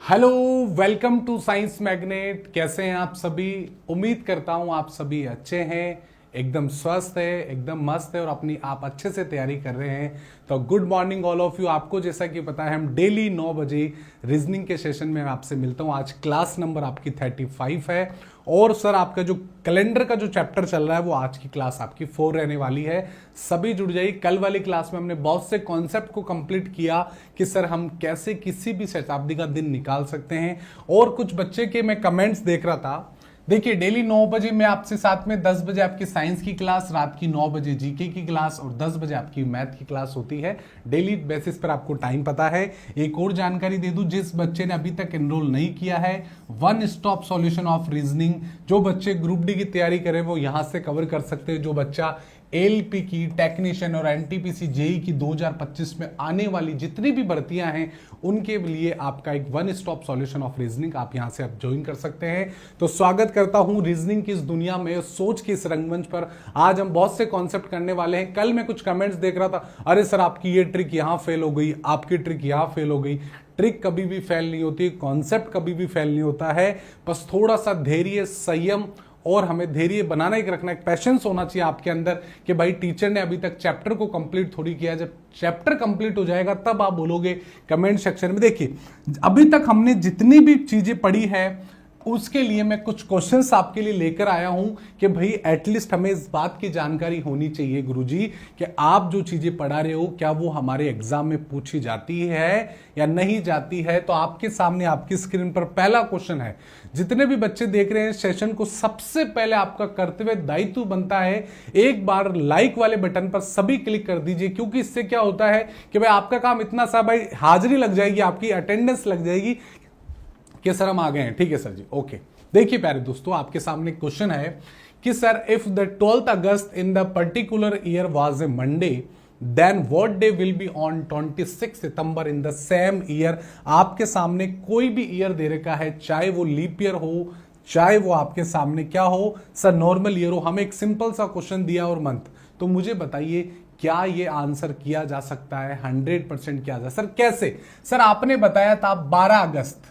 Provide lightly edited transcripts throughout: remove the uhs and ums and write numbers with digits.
Hello, welcome to Science Magnet. कैसे हैं आप सभी? उम्मीद करता हूं आप सभी अच्छे हैं, एकदम स्वस्थ है, एकदम मस्त है और अपनी आप अच्छे से तैयारी कर रहे हैं। तो good morning all of you. आपको जैसा कि पता है हम डेली 9 बजे रीजनिंग के सेशन में आपसे मिलता हूं। आज क्लास नंबर आपकी 35 है और सर आपका जो कैलेंडर का जो चैप्टर चल रहा है वो आज की क्लास आपकी 4 रहने वाली है। सभी जुड़ जाइए। कल वाली क्लास में हमने बहुत से कॉन्सेप्ट को कंप्लीट किया कि सर हम कैसे किसी भी शताब्दी का दिन निकाल सकते हैं। और कुछ बच्चे के मैं कमेंट्स देख रहा था। देखिए, डेली 9 बजे मैं आपसे साथ में 10 बजे आपकी साइंस की क्लास, रात की 9 बजे जीके की क्लास और 10 बजे आपकी मैथ की क्लास होती है। डेली बेसिस पर आपको टाइम पता है। एक और जानकारी दे दूं, जिस बच्चे ने अभी तक एनरोल नहीं किया है, one stop solution of reasoning, जो बच्चे ग्रुप डी की तैयारी करें वो यहां से कवर कर सकते हैं। जो बच्चा एलपी की, टेक्नीशियन और एनटीपीसी जेई की 2025 में आने वाली जितनी भी भर्तियां हैं उनके लिए आपका एक one stop solution of reasoning आप यहां से आप ज्वाइन कर सकते हैं। तो स्वागत करता हूं रीजनिंग की इस दुनिया में, सोच की इस रंगमंच पर। आज हम बहुत से कॉन्सेप्ट करने वाले हैं। कल मैं कुछ कमेंट्स देख रहा था, अरे सर आपकी ये ट्रिक यहां फेल हो गई, आपकी ट्रिक यहां फेल हो गई। ट्रिक कभी भी फेल नहीं होती, कॉन्सेप्ट कभी भी फेल नहीं होता है। बस थोड़ा सा धैर्य, संयम और हमें धैर्य बनाना ही रखना, एक पैशंस होना चाहिए आपके अंदर कि भाई टीचर ने अभी तक चैप्टर को कंप्लीट थोड़ी किया। जब चैप्टर कंप्लीट हो जाएगा तब आप बोलोगे कमेंट सेक्शन में। देखिए, अभी तक हमने जितनी भी चीजें पढ़ी है उसके लिए मैं कुछ क्वेश्चंस आपके लिए लेकर आया हूं कि भाई एटलीस्ट हमें इस बात की जानकारी होनी चाहिए गुरुजी कि आप जो चीजें पढ़ा रहे हो क्या वो हमारे एग्जाम में पूछी जाती है या नहीं जाती है। तो आपके सामने आपकी स्क्रीन पर पहला क्वेश्चन है। जितने भी बच्चे देख रहे हैं सेशन को, सबसे पहले आपका कर्तव्य दायित्व बनता है एक बार लाइक वाले बटन पर सभी क्लिक कर दीजिए, क्योंकि इससे क्या होता है कि भाई आपका काम इतना सा, भाई हाजिरी लग जाएगी, आपकी अटेंडेंस लग जाएगी कि सर हम आ गए हैं। ठीक है सर जी, ओके। देखिए प्यारे दोस्तों, आपके सामने क्वेश्चन है कि sir if the 12th August in the particular year was a Monday, then what day will be on 26 September in the same year. आपके सामने कोई भी ईयर दे रखा है, चाहे वो लीप ईयर हो, चाहे वो आपके सामने क्या हो सर नॉर्मल ईयर हो। हमें एक सिंपल सा क्वेश्चन दिया और मंथ, तो मुझे बताइए क्या ये आंसर किया जा सकता है? 100% किया जा। सर कैसे? सर आपने बताया था 12 अगस्त।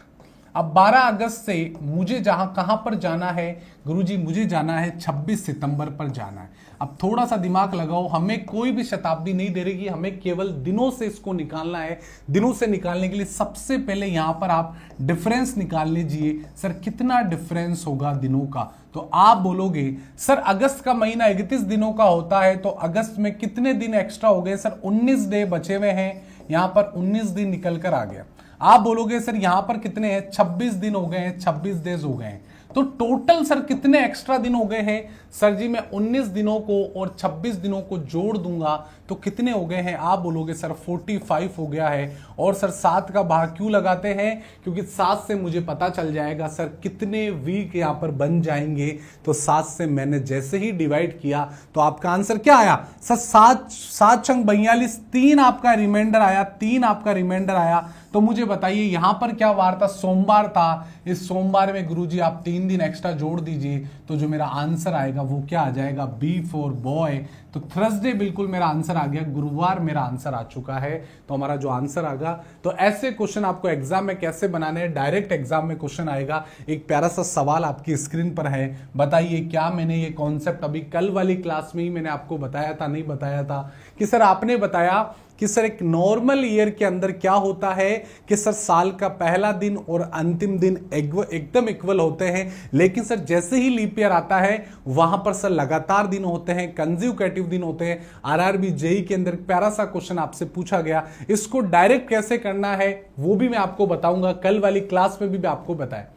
अब 12 अगस्त से मुझे कहां पर जाना है गुरुजी? मुझे जाना है 26 सितंबर पर जाना है। अब थोड़ा सा दिमाग लगाओ, हमें कोई भी शताब्दी नहीं दे रही, हमें केवल दिनों से इसको निकालना है। दिनों से निकालने के लिए सबसे पहले यहां पर आप डिफरेंस निकाल लीजिए। सर कितना डिफरेंस होगा दिनों का? तो आप बोलोगे सर अगस्त का महीना 31 दिनों का होता है, तो अगस्त में कितने दिन एक्स्ट्रा हो गए? सर 19 डे बचे हुए हैं, यहां पर 19 दिन निकल कर आ गया। आप बोलोगे सर यहां पर कितने हैं? 26 दिन हो गए हैं, 26 डेज हो गए हैं। तो टोटल सर कितने एक्स्ट्रा दिन हो गए हैं? सर जी मैं 19 दिनों को और 26 दिनों को जोड़ दूंगा तो कितने हो गए हैं? आप बोलोगे सर 45 हो गया है। और सर 7 का भाग क्यों लगाते हैं? क्योंकि 7 से मुझे पता चल जाएगा सर कितने वीक यहां पर बन जाएंगे। तो 7 से मैंने जैसे ही डिवाइड किया तो आपका आंसर क्या आया? सर 7 छंग 42, 3 आपका रिमाइंडर आया, 3 आपका रिमाइंडर आया। तो मुझे बताइए यहां पर क्या वार था? सोमवार था। इस सोमवार में गुरुजी आप 3 दिन एक्स्ट्रा जोड़ दीजिए तो जो मेरा आंसर आएगा वो क्या आ जाएगा? B for boy. तो थर्सडे बिल्कुल मेरा आंसर आ गया, गुरुवार मेरा आंसर आ चुका है। तो हमारा जो आंसर आएगा, तो ऐसे क्वेश्चन आपको एग्जाम में कैसे बनाने हैं? डायरेक्ट एग्जाम में क्वेश्चन आएगा। एक प्यारा सा सवाल आपकी स्क्रीन पर है, बताइए क्या मैंने ये कॉन्सेप्ट अभी कल वाली क्लास में ही मैंने आपको बताया था, नहीं बताया था? कि सर आपने बताया कि सर एक नॉर्मल ईयर के अंदर क्या होता है कि सर साल का पहला दिन और अंतिम दिन एकदम इक्वल होते हैं, लेकिन सर जैसे ही लीप ईयर आता है वहां पर सर लगातार दिन होते हैं, कंसेक्यूटिव दिन होते हैं। आरआरबी जेई के अंदर प्यारा सा क्वेश्चन आपसे पूछा गया, इसको डायरेक्ट कैसे करना है वो भी मैं आपको बताऊंगा। कल वाली क्लास में भी आपको बताया।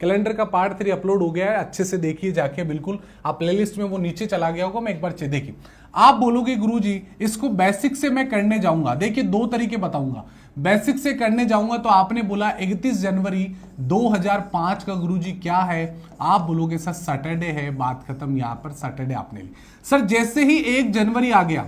कैलेंडर का पार्ट 3 अपलोड हो गया है, अच्छे से देखिए जाके, बिल्कुल आप प्लेलिस्ट में वो नीचे चला गया होगा, मैं एक बार देखिए। आप बोलोगे गुरुजी इसको बेसिक से मैं करने जाऊंगा। देखिए 2 तरीके बताऊंगा। बेसिक से करने जाऊंगा तो आपने बोला 31 जनवरी 2005 का गुरुजी क्या है? आप बोलोगे सर सैटरडे है, बात खत्म। यहां पर सैटरडे आपने ली। सर जैसे ही 1 जनवरी आ गया,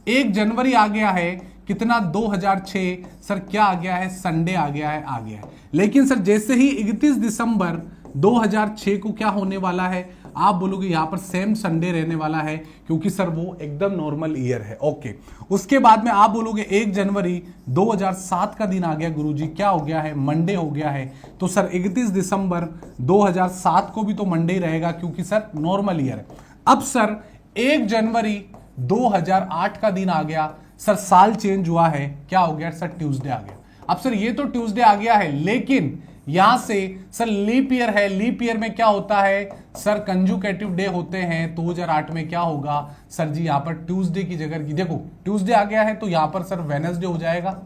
1 जनवरी आ गया है, कितना? 2006। सर क्या आ गया है? संडे आ गया है। लेकिन सर जैसे ही 31 दिसंबर 2006 को क्या होने वाला है? आप बोलोगे यहाँ पर सेम संडे रहने वाला है क्योंकि सर वो एकदम नॉर्मल ईयर है। ओके, उसके बाद में आप बोलोगे 1 जनवरी 2007 का दिन आ गया गुरुजी, क्या हो गया है, मंडे हो गया है। तो सर 31 दिसंबर 2007 को भी तो मंडे ही रहेगा क्योंकि सर नॉर्मल ईयर है। अब सर 1 जनवरी 2008 का दिन आ गया, सर साल चेंज हुआ है, क्या हो गया सर, ट्यूसडे आ गया। अब सर ये तो ट्यूसडे आ गया है, लेकिन यहां से सर लीप ईयर है, लीप ईयर में क्या होता है सर, कंजुकेटिव डे होते हैं। 2008 में क्या होगा सर जी, यहां पर ट्यूसडे की जगह की, देखो ट्यूसडे आ गया है तो यहां पर सर वेडनेसडे हो जाएगा।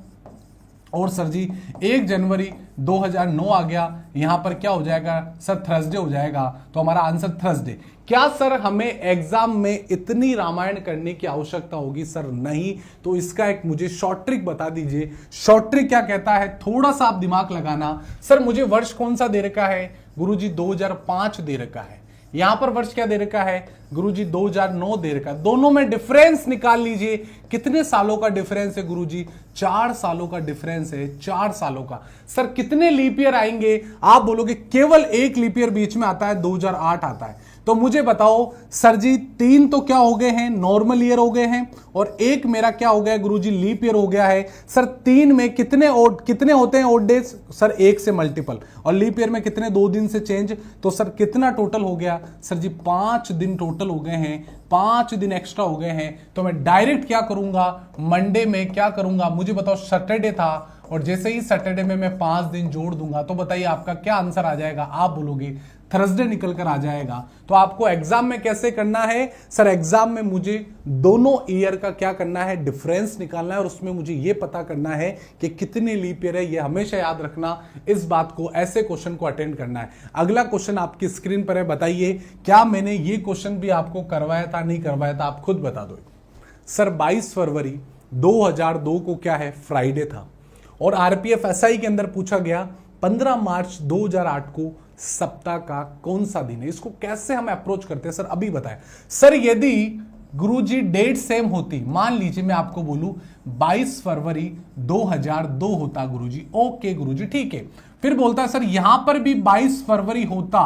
और सर जी 1 जनवरी 2009 आ गया, यहां पर क्या हो जाएगा सर, थर्सडे हो जाएगा। तो हमारा आंसर थर्सडे। क्या सर हमें एग्जाम में इतनी रामायण करने की आवश्यकता होगी, सर नहीं। तो इसका एक मुझे शॉर्ट ट्रिक बता दीजिए। शॉर्ट ट्रिक क्या कहता है, थोड़ा सा आप दिमाग लगाना। सर मुझे वर्ष कौन सा दे रखा है गुरुजी, 2005 दे रखा है। यहां पर वर्ष क्या दे रखा है गुरुजी, 2009 दे रखा है। दोनों में डिफरेंस निकाल लीजिए, कितने सालों का डिफरेंस है गुरुजी, 4 सालों का डिफरेंस है, 4 सालों का। सर कितने लीप ईयर आएंगे, आप बोलोगे केवल एक लीप ईयर बीच में आता है, 2008 आता है। तो मुझे बताओ सर जी 3 तो क्या हो गए हैं, नॉर्मल ईयर हो गए हैं, और एक मेरा क्या हो गया गुरुजी, लीप ईयर हो गया है। सर 3 में कितने होते हैं ओड डेज, सर 1 से मल्टीपल, और लीप ईयर में कितने, 2 दिन से चेंज। तो सर कितना टोटल हो गया सर जी, 5 दिन टोटल हो गए हैं, 5 दिन एक्स्ट्रा हो गए हैं। तो मैं डायरेक्ट क्या करूंगा, मंडे में क्या करूंगा, मुझे बताओ सैटरडे था, और जैसे ही सैटरडे में मैं 5 दिन जोड़ दूंगा, तो बताइए आपका क्या आंसर आ जाएगा, आप बोलोगे थर्सडे निकल कर आ जाएगा। तो आपको एग्जाम में कैसे करना है सर, एग्जाम में मुझे दोनों ईयर का क्या करना है, डिफरेंस निकालना है, और उसमें मुझे यह पता करना है कि कितने लीप ईयर है। यह हमेशा याद रखना, इस बात को, ऐसे क्वेश्चन को अटेंड करना है। अगला क्वेश्चन आपकी स्क्रीन पर है, बताइए क्या मैंने ये क्वेश्चन भी आपको करवाया था, नहीं करवाया था, आप खुद बता दो। सर 22 फरवरी 2002 को क्या है, फ्राइडे था, और आरपीएफ एसआई के अंदर पूछा गया 15 मार्च 2008 को सप्ताह का कौन सा दिन है। इसको कैसे हम अप्रोच करते हैं सर, अभी बताएं। सर यदि गुरुजी डेट सेम होती, मान लीजिए मैं आपको बोलूं 22 फरवरी 2002 होता गुरुजी, ओके गुरुजी ठीक है। फिर बोलता सर यहां पर भी 22 फरवरी होता,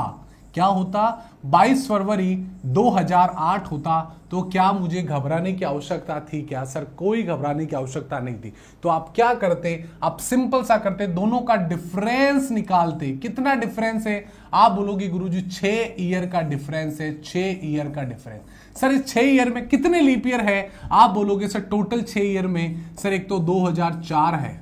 क्या होता, 22 फरवरी 2008 होता, तो क्या मुझे घबराने की आवश्यकता थी क्या सर, कोई घबराने की आवश्यकता नहीं थी। तो आप क्या करते, आप सिंपल सा करते, दोनों का डिफरेंस निकालते। कितना डिफरेंस है, आप बोलोगे गुरुजी 6 ईयर का डिफरेंस है, 6 ईयर का डिफरेंस। सर इस 6 ईयर में कितने लीप ईयर है, आप बोलोगे सर टोटल 6 ईयर में सर एक तो 2004 है,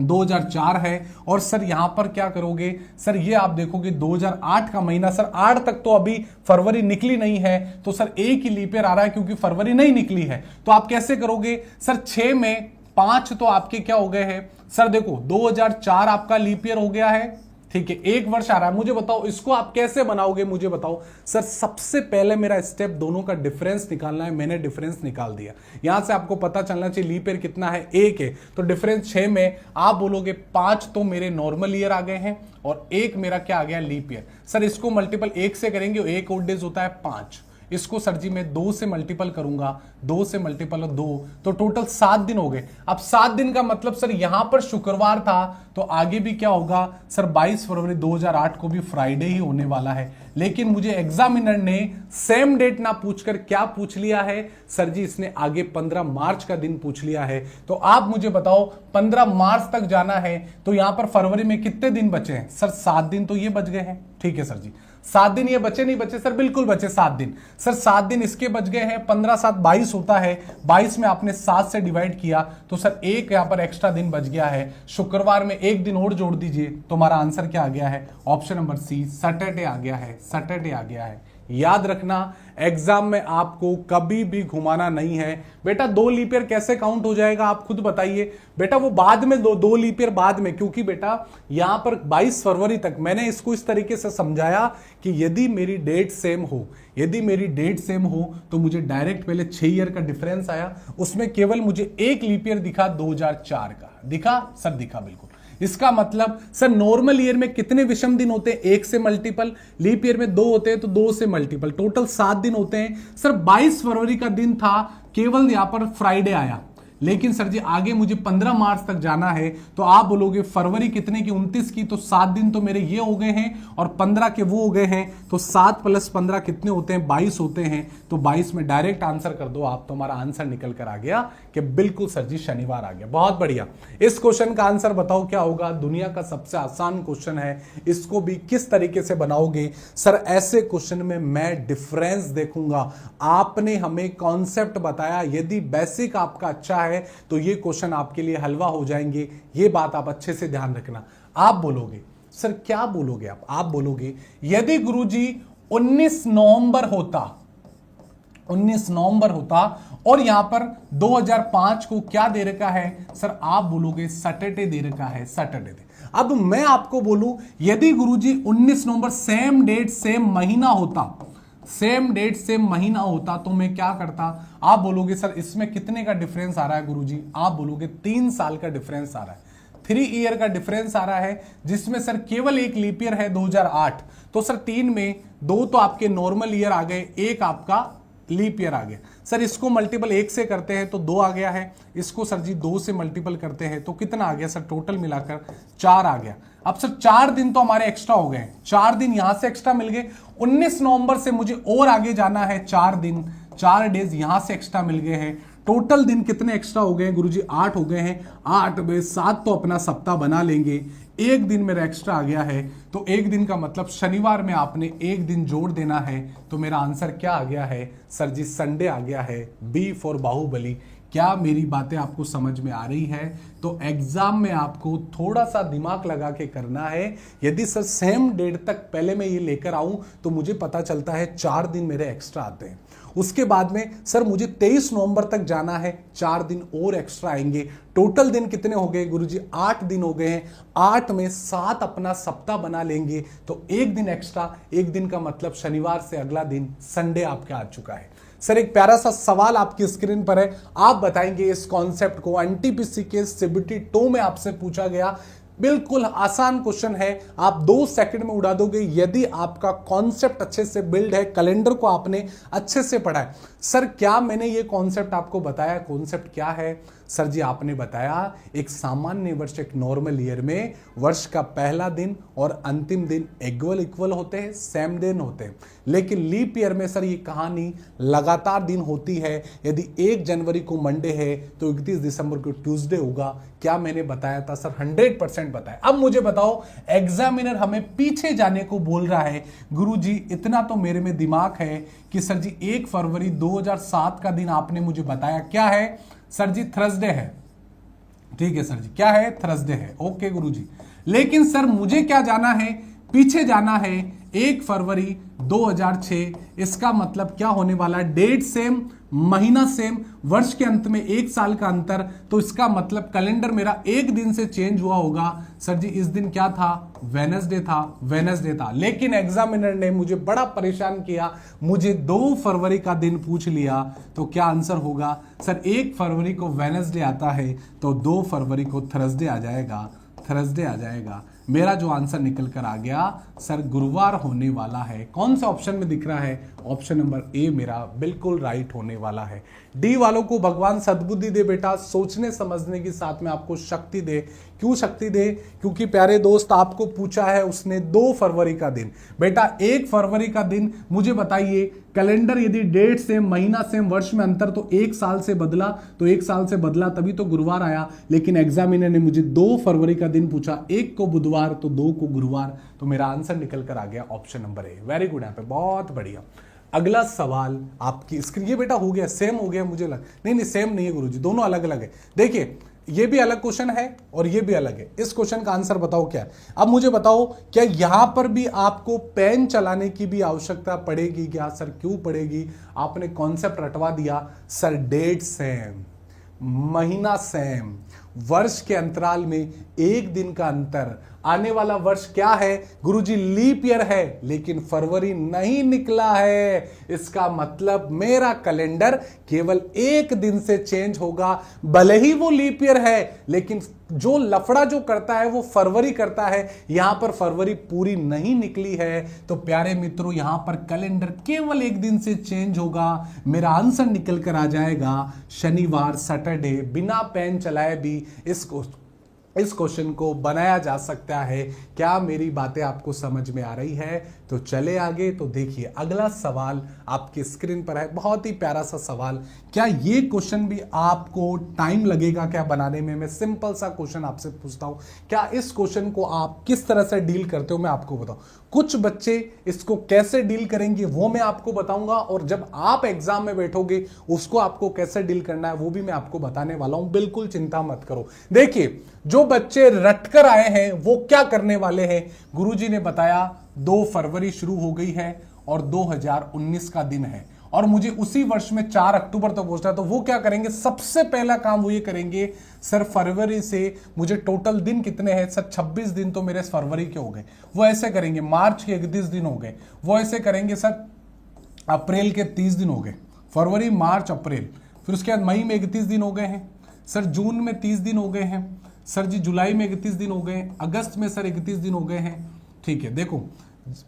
2004 है, और सर यहां पर क्या करोगे सर, ये आप देखोगे 2008 का महीना, सर 8 तक तो अभी फरवरी निकली नहीं है, तो सर एक ही लीप ईयर आ रहा है क्योंकि फरवरी नहीं निकली है। तो आप कैसे करोगे सर, 6 में 5 तो आपके क्या हो गए हैं सर, देखो 2004 आपका लीप ईयर हो गया है, ठीक है, 1 वर्ष आ रहा है। मुझे बताओ इसको आप कैसे बनाओगे, मुझे बताओ सर। सबसे पहले मेरा स्टेप दोनों का डिफरेंस निकालना है, मैंने डिफरेंस निकाल दिया। यहां से आपको पता चलना चाहिए लीप ईयर कितना है, 1 है, तो डिफरेंस 6 में आप बोलोगे 5 तो मेरे नॉर्मल ईयर आ गए हैं, और 1 मेरा क्या आ गया, लीप ईयर। सर इसको मल्टीपल 1 से करेंगे, 1 ओड डेज होता है 5, इसको सर जी मैं 2 से मल्टीपल करूंगा, 2 से मल्टीपल 2, तो टोटल 7 दिन हो गए। अब 7 दिन का मतलब सर यहां पर शुक्रवार था, तो आगे भी क्या होगा सर, 22 फरवरी 2008 को भी फ्राइडे ही होने वाला है। लेकिन मुझे एग्जामिनर ने सेम डेट ना पूछकर क्या पूछ लिया है सर जी, इसने आगे 15 मार्च का दिन पूछ लिया है। तो आप मुझे बताओ 15 मार्च तक जाना है, तो यहां पर फरवरी में कितने दिन बचे हैं सर, 7 दिन तो ये बच गए हैं, ठीक है सर जी। 7 दिन ये बचे नहीं बचे सर, बिल्कुल बचे 7 दिन सर, 7 दिन इसके बच गए हैं। 15 7 22 होता है, 22 में आपने 7 से डिवाइड किया, तो सर एक यहां पर एक्स्ट्रा दिन बच गया है। शुक्रवार में 1 दिन और जोड़ दीजिए, तो हमारा आंसर क्या आ गया है, ऑप्शन नंबर सी, सैटरडे आ गया है, सैटरडे आ गया है। याद रखना एग्जाम में आपको कभी भी घुमाना नहीं है बेटा। 2 लीप ईयर कैसे काउंट हो जाएगा, आप खुद बताइए बेटा, वो बाद में 2 लीप ईयर बाद में, क्योंकि बेटा यहां पर 22 फरवरी तक मैंने इसको इस तरीके से समझाया कि यदि मेरी डेट सेम हो, यदि मेरी डेट सेम हो, तो मुझे डायरेक्ट पहले 6 ईयर का डिफरेंस आया, उसमें केवल मुझे एक लीप ईयर दिखा 2004 का, दिखा सर, दिखा बिल्कुल। इसका मतलब सर नॉर्मल ईयर में कितने विषम दिन होते हैं, 1 से मल्टीपल, लीप ईयर में 2 होते हैं तो 2 से मल्टीपल, टोटल 7 दिन होते हैं। सर 22 फरवरी का दिन था, केवल यहां पर फ्राइडे आया, लेकिन सर जी आगे मुझे 15 मार्च तक जाना है, तो आप बोलोगे फरवरी कितने की, 29 की, तो 7 दिन तो मेरे ये हो गए हैं और 15 के वो हो गए हैं, तो 7 + 15 कितने होते हैं, 22 होते हैं। तो 22 में डायरेक्ट आंसर कर दो आप, तो हमारा आंसर निकल कर आ गया कि बिल्कुल सर जी शनिवार आ गया। बहुत बढ़िया। इस क्वेश्चन का आंसर बताओ क्या होगा। दुनिया का सबसे आसान क्वेश्चन है, इसको भी किस तरीके से बनाओगे सर। ऐसे क्वेश्चन में मैं डिफरेंस देखूंगा। आपने हमें कॉन्सेप्ट बताया, यदि बेसिक आपका अच्छा है तो ये क्वेश्चन आपके लिए हलवा हो जाएंगे। ये बात आप अच्छे से ध्यान रखना। आप बोलोगे सर क्या बोलोगे आप बोलोगे यदि गुरुजी 19 नवंबर होता, 19 नवंबर होता और यहां पर 2005 को क्या दे रखा है सर, आप बोलोगे सैटरडे दे रखा है, सैटरडे दे। अब मैं आपको बोलूं यदि गुरुजी 19 नवंबर सेम डेट सेम महीना होता, सेम डेट सेम महीना होता, तो मैं क्या करता। आप बोलोगे सर इसमें कितने का डिफरेंस आ रहा है गुरुजी, आप बोलोगे 3 साल का डिफरेंस आ रहा है, 3 ईयर का डिफरेंस आ रहा है, जिसमें सर केवल एक लीप ईयर है 2008। तो सर 3 में 2 तो आपके नॉर्मल ईयर आ गए, एक आपका लीप ईयर आ गया। सर इसको मल्टीपल 1 से करते हैं तो 2 आ गया है, इसको सर जी 2 से मल्टीपल करते हैं तो कितना आ गया सर, टोटल मिलाकर 4 आ गया। अब सर 4 दिन तो हमारे एक्स्ट्रा हो गए, 4 दिन यहां से एक्स्ट्रा मिल गए। 19 नवंबर से मुझे और आगे जाना है, 4 दिन, 4 डेज यहां से एक्स्ट्रा मिल गए हैं। टोटल दिन कितने एक्स्ट्रा हो गए गुरुजी, 8 हो गए हैं। 8 में 7 तो अपना सप्ताह बना लेंगे, एक दिन मेरा एक्स्ट्रा आ गया है, तो एक दिन का मतलब शनिवार में आपने एक दिन जोड़ देना है। तो मेरा आंसर क्या आ गया है सर जी, संडे आ गया है, बी फॉर बाहुबली। क्या मेरी बातें आपको समझ में आ रही है। तो एग्जाम में आपको थोड़ा सा दिमाग लगा के करना है। यदि सर सेम डेट तक पहले मैं ये लेकर आऊं तो मुझे पता चलता है 4 दिन मेरे एक्स्ट्रा आते हैं। उसके बाद में सर मुझे 23 नवंबर तक जाना है, 4 दिन और एक्स्ट्रा आएंगे। टोटल दिन कितने हो गए गुरुजी, 8 दिन हो गए हैं। 8 में 7 अपना सप्ताह बना लेंगे, तो एक दिन एक्स्ट्रा, एक दिन का मतलब शनिवार से अगला दिन संडे आपका आ चुका है। सर एक प्यारा सा सवाल आपकी स्क्रीन पर है, आप बताएंगे इस कॉन्सेप्ट को। एनटीपीसी के सीबीटी 2 में आपसे पूछा गया, बिल्कुल आसान क्वेश्चन है, आप 2 सेकंड में उड़ा दोगे यदि आपका कॉन्सेप्ट अच्छे से बिल्ड है, कैलेंडर को आपने अच्छे से पढ़ा है। सर क्या मैंने ये कॉन्सेप्ट आपको बताया, कॉन्सेप्ट क्या है सर जी, आपने बताया एक सामान्य वर्ष, एक नॉर्मल ईयर में वर्ष का पहला दिन और अंतिम दिन इक्वल होते हैं, सेम दिन होते हैं। लेकिन लीप ईयर में सर ये कहानी लगातार दिन होती है। यदि 1 जनवरी को मंडे है तो 31 दिसंबर को ट्यूसडे होगा। क्या मैंने बताया था सर, 100% बताया। अब मुझे बताओ, एग्जामिनर हमें पीछे जाने को बोल रहा है। गुरुजी इतना तो मेरे में दिमाग है कि सर जी 1 फरवरी 2007 का दिन आपने मुझे बताया, क्या है सर जी, थर्सडे है। ठीक है सर जी, क्या है, थर्सडे है। ओके गुरुजी, लेकिन सर मुझे क्या जाना है, पीछे जाना है 1 फरवरी 2006। इसका मतलब क्या होने वाला है, डेट सेम, महीना सेम, वर्ष के अंत में 1 साल का अंतर। तो इसका मतलब कैलेंडर मेरा एक दिन से चेंज हुआ होगा। सर जी इस दिन क्या था, वेडनेसडे था। लेकिन एग्जामिनर ने मुझे बड़ा परेशान किया, मुझे 2 फरवरी का दिन पूछ लिया। तो क्या आंसर होगा सर, 1 फरवरी को वेडनेसडे आता है तो 2 फरवरी को थर्सडे आ जाएगा। मेरा जो आंसर निकल कर आ गया सर, गुरुवार होने वाला है। कौन से ऑप्शन में दिख रहा है, ऑप्शन नंबर ए मेरा बिल्कुल राइट होने वाला है। डी वालों को भगवान सद्बुद्धि दे बेटा, सोचने समझने के साथ में आपको शक्ति दे। क्यों शक्ति दे, क्योंकि प्यारे दोस्त आपको पूछा है उसने 2 फरवरी का दिन। बेटा 1 फरवरी का दिन मुझे बताइए, कैलेंडर यदि डेट सेम, महीना सेम, वर्ष में अंतर, तो 1 साल से बदला, तो 1 साल से बदला तभी तो गुरुवार आया। लेकिन एग्जामिनर ने मुझे 2 फरवरी का दिन पूछा, 1 को बुधवार तो 2 को गुरुवार। तो मेरा आंसर निकल कर आ गया option number A. Very good, यहाँ पे बहुत बढ़िया। अगला सवाल आपकी स्क्रीन, ये बेटा हो गया, सेम हो गया मुझे लग, नहीं सेम नहीं है गुरुजी, दोनों अलग अलग है। देखिए ये भी अलग क्वेश्चन है और ये भी अलग है। इस क्वेश्चन का आंसर बताओ क्या है। अब मुझे बताओ, क्या यहां पर भी आपको पेन चलाने की भी आवश्यकता पड़ेगी क्या सर, क्यों पड़ेगी। आपने कॉन्सेप्ट रटवा दिया सर, डेट सेम, महीना सेम, वर्ष के अंतराल में 1 दिन का अंतर। आने वाला वर्ष क्या है गुरुजी, लीप ईयर है, लेकिन फरवरी नहीं निकला है। इसका मतलब मेरा कैलेंडर केवल 1 दिन से चेंज होगा, भले ही वो लीप ईयर है, लेकिन जो लफड़ा जो करता है वो फरवरी करता है, यहां पर फरवरी पूरी नहीं निकली है। तो प्यारे मित्रों, यहां पर कैलेंडर केवल एक दिन से चेंज होगा, मेरा आंसर निकल कर आ जाएगा शनिवार, सैटरडे। बिना पेन चलाए भी इस क्वेश्चन को बनाया जा सकता है। क्या मेरी बातें आपको समझ में आ रही है? तो चले आगे। तो देखिए अगला सवाल आपकी स्क्रीन पर है, बहुत ही प्यारा सा सवाल। क्या ये क्वेश्चन भी आपको टाइम लगेगा क्या बनाने में? मैं सिंपल सा क्वेश्चन आपसे पूछता हूं, क्या इस क्वेश्चन को आप किस तरह से डील करते हो मैं आपको बताऊं। कुछ बच्चे इसको कैसे डील करेंगे वो मैं आपको बताऊंगा, और जब आप एग्जाम में बैठोगे उसको आपको कैसे डील करना है वो भी मैं आपको बताने वाला हूं। बिल्कुल चिंता मत करो। देखिए जो बच्चे रटकर आए हैं वो क्या करने वाले हैं। गुरुजी ने बताया 2 फरवरी शुरू हो गई है और 2019 का दिन है, और मुझे उसी वर्ष में 4 अक्टूबर तक पहुंचना है। तो वो क्या करेंगे, सबसे पहला काम वो ये करेंगे, सर फरवरी से मुझे टोटल दिन कितने हैं? सर 26 दिन तो मेरे फरवरी के हो गए। वो ऐसे करेंगे, मार्च के 31 दिन हो गए। वो ऐसे करेंगे, सर अप्रैल के 30 दिन हो गए। फरवरी, मार्च, अप्रैल। फिर उसके बाद मई में 31 दिन हो गए हैं। सर जून में 30 दिन हो गए हैं। सर जी जुलाई में 31 दिन हो गए। अगस्त में सर 31 दिन हो गए हैं। ठीक है, देखो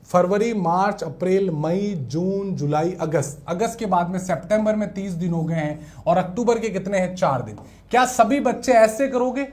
फरवरी, मार्च, अप्रैल, मई, जून, जुलाई, अगस्त के बाद में सितंबर में 30 दिन हो गए हैं, और अक्टूबर के कितने हैं? 4 दिन। क्या सभी बच्चे ऐसे करोगे?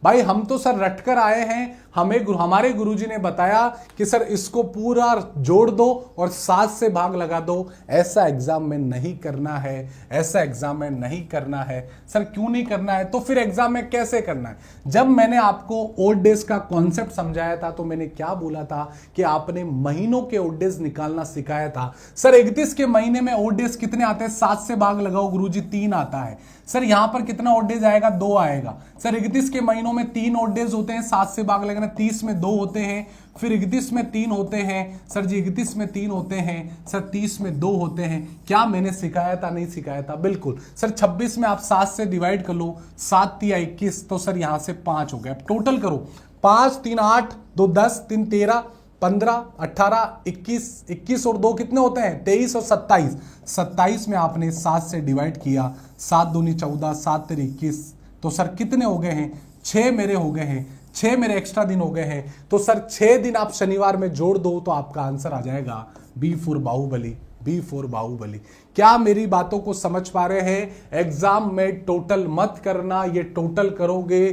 भाई हम तो सर रटकर आए हैं, हमारे गुरुजी ने बताया कि सर इसको पूरा जोड़ दो और 7 से भाग लगा दो। ऐसा एग्जाम में नहीं करना है, ऐसा एग्जाम में नहीं करना है। सर क्यों नहीं करना है? तो फिर एग्जाम में कैसे करना है? जब मैंने आपको ओड डेज का कॉन्सेप्ट समझाया था तो मैंने क्या बोला था कि आपने महीनों के ओड डेज निकालना सिखाया था। सर 31 के महीने में ओड डेज कितने आते हैं? 7 से भाग लगाओ गुरुजी, 3 आता है। सर यहां पर कितना ओड डेज आएगा? 2 आएगा। सर 31 के महीनों में 3 ओड डेज होते हैं, 7 से भाग लगना, 30 में 2 होते हैं, फिर 31 में 3 होते हैं। सर जी 31 में 3 होते हैं, सर 30 में 2 होते हैं। क्या मैंने सिखाया था? नहीं सिखाया था? बिल्कुल। सर 26 में आप 7 से डिवाइड कर लो, 7 तिया 21, तो सर यहां से 5 हो गए। अब टोटल करो, 5 3 8, 2 10, 3 13, 15, 18, 21 और 2 कितने होते हैं? 23 और 27। 27 में आपने 7 से डिवाइड किया, 7 दूनी 14, 7 तेरी 21, तो सर कितने हो गए हैं? 6 मेरे हो गए हैं, 6 मेरे एक्स्ट्रा दिन हो गए हैं। तो सर 6 दिन आप शनिवार में जोड़ दो तो आपका आंसर आ जाएगा B for Baahubali, B for Baahubali. क्या मेरी बातों को समझ पा रहे हैं? एग्जाम में टोटल मत करना, ये टोटल करोगे,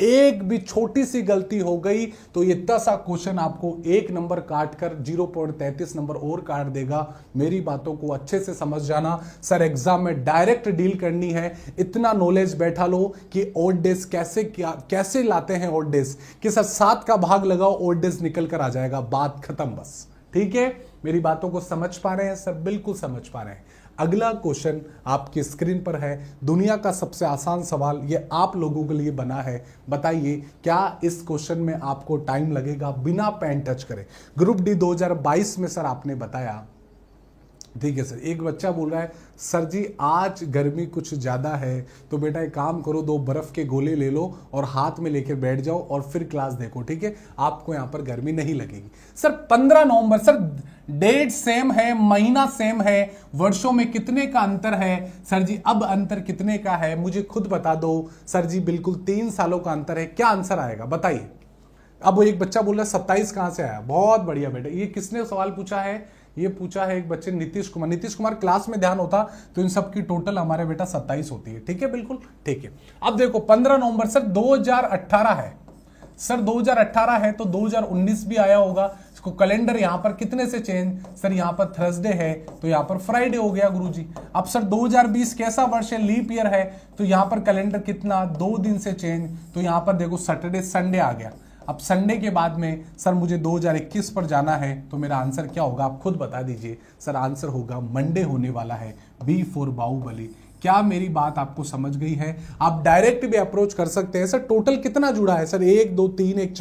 एक भी छोटी सी गलती हो गई तो ये इतना सा क्वेश्चन आपको 1 नंबर काट कर 0.33 नंबर और काट देगा। मेरी बातों को अच्छे से समझ जाना। सर एग्जाम में डायरेक्ट डील करनी है, इतना नॉलेज बैठा लो कि ओड डेज कैसे लाते हैं ओड डेज, कि सर 7 का भाग लगाओ ओड डेज निकल कर आ जाएगा, बात खत्म बस। ठीक है, मेरी बातों को समझ पा रहे हैं सर? बिल्कुल समझ पा रहे हैं। अगला क्वेश्चन आपकी स्क्रीन पर है, दुनिया का सबसे आसान सवाल, ये आप लोगों के लिए बना है। बताइए क्या इस क्वेश्चन में आपको टाइम लगेगा बिना पेन टच करे? ग्रुप डी 2022 में सर आपने बताया, ठीक है सर। एक बच्चा बोल रहा है सर जी आज गर्मी कुछ ज्यादा है, तो बेटा एक काम करो, 2 बर्फ के गोले ले लो और हाथ में लेकर बैठ जाओ और फिर क्लास देखो, ठीक है, आपको यहां पर गर्मी नहीं लगेगी। सर 15 नवंबर, सर डेट सेम है, महीना सेम है, वर्षों में कितने का अंतर है? सर जी अब अंतर कितने का है मुझे खुद बता दो। सर जी बिल्कुल 3 सालों का अंतर है। क्या आंसर आएगा बताइए? अब वो एक बच्चा बोल रहा है 27 कहां से आया? बहुत बढ़िया बेटा। ये किसने सवाल पूछा है? ये पूछा है एक बच्चे नीतीश कुमार। नीतीश कुमार क्लास में ध्यान होता तो इन सब की टोटल हमारे बेटा 27 होती है। ठीक है, बिल्कुल ठीक है। अब देखो 15 नवंबर सर 2018 है। सर 2018 है तो 2019 भी आया होगा। इसको कैलेंडर यहां पर कितने से चेंज? सर यहां पर थर्सडे है तो यहां पर फ्राइडे हो गया गुरुजी। अब सर 2020 कैसा वर्ष है? लीप ईयर है, तो यहां पर कैलेंडर कितना 2 दिन से चेंज, तो यहां पर देखो सैटरडे संडे आ गया। अब संडे के बाद में सर मुझे 2021 पर जाना है, तो मेरा आंसर क्या होगा आप खुद बता दीजिए। सर आंसर होगा मंडे होने वाला है, बी फॉर बाहुबली। क्या मेरी बात आपको समझ गई है? आप डायरेक्ट भी अप्रोच कर सकते हैं। सर टोटल कितना जुड़ा है? सर 1 2 3 1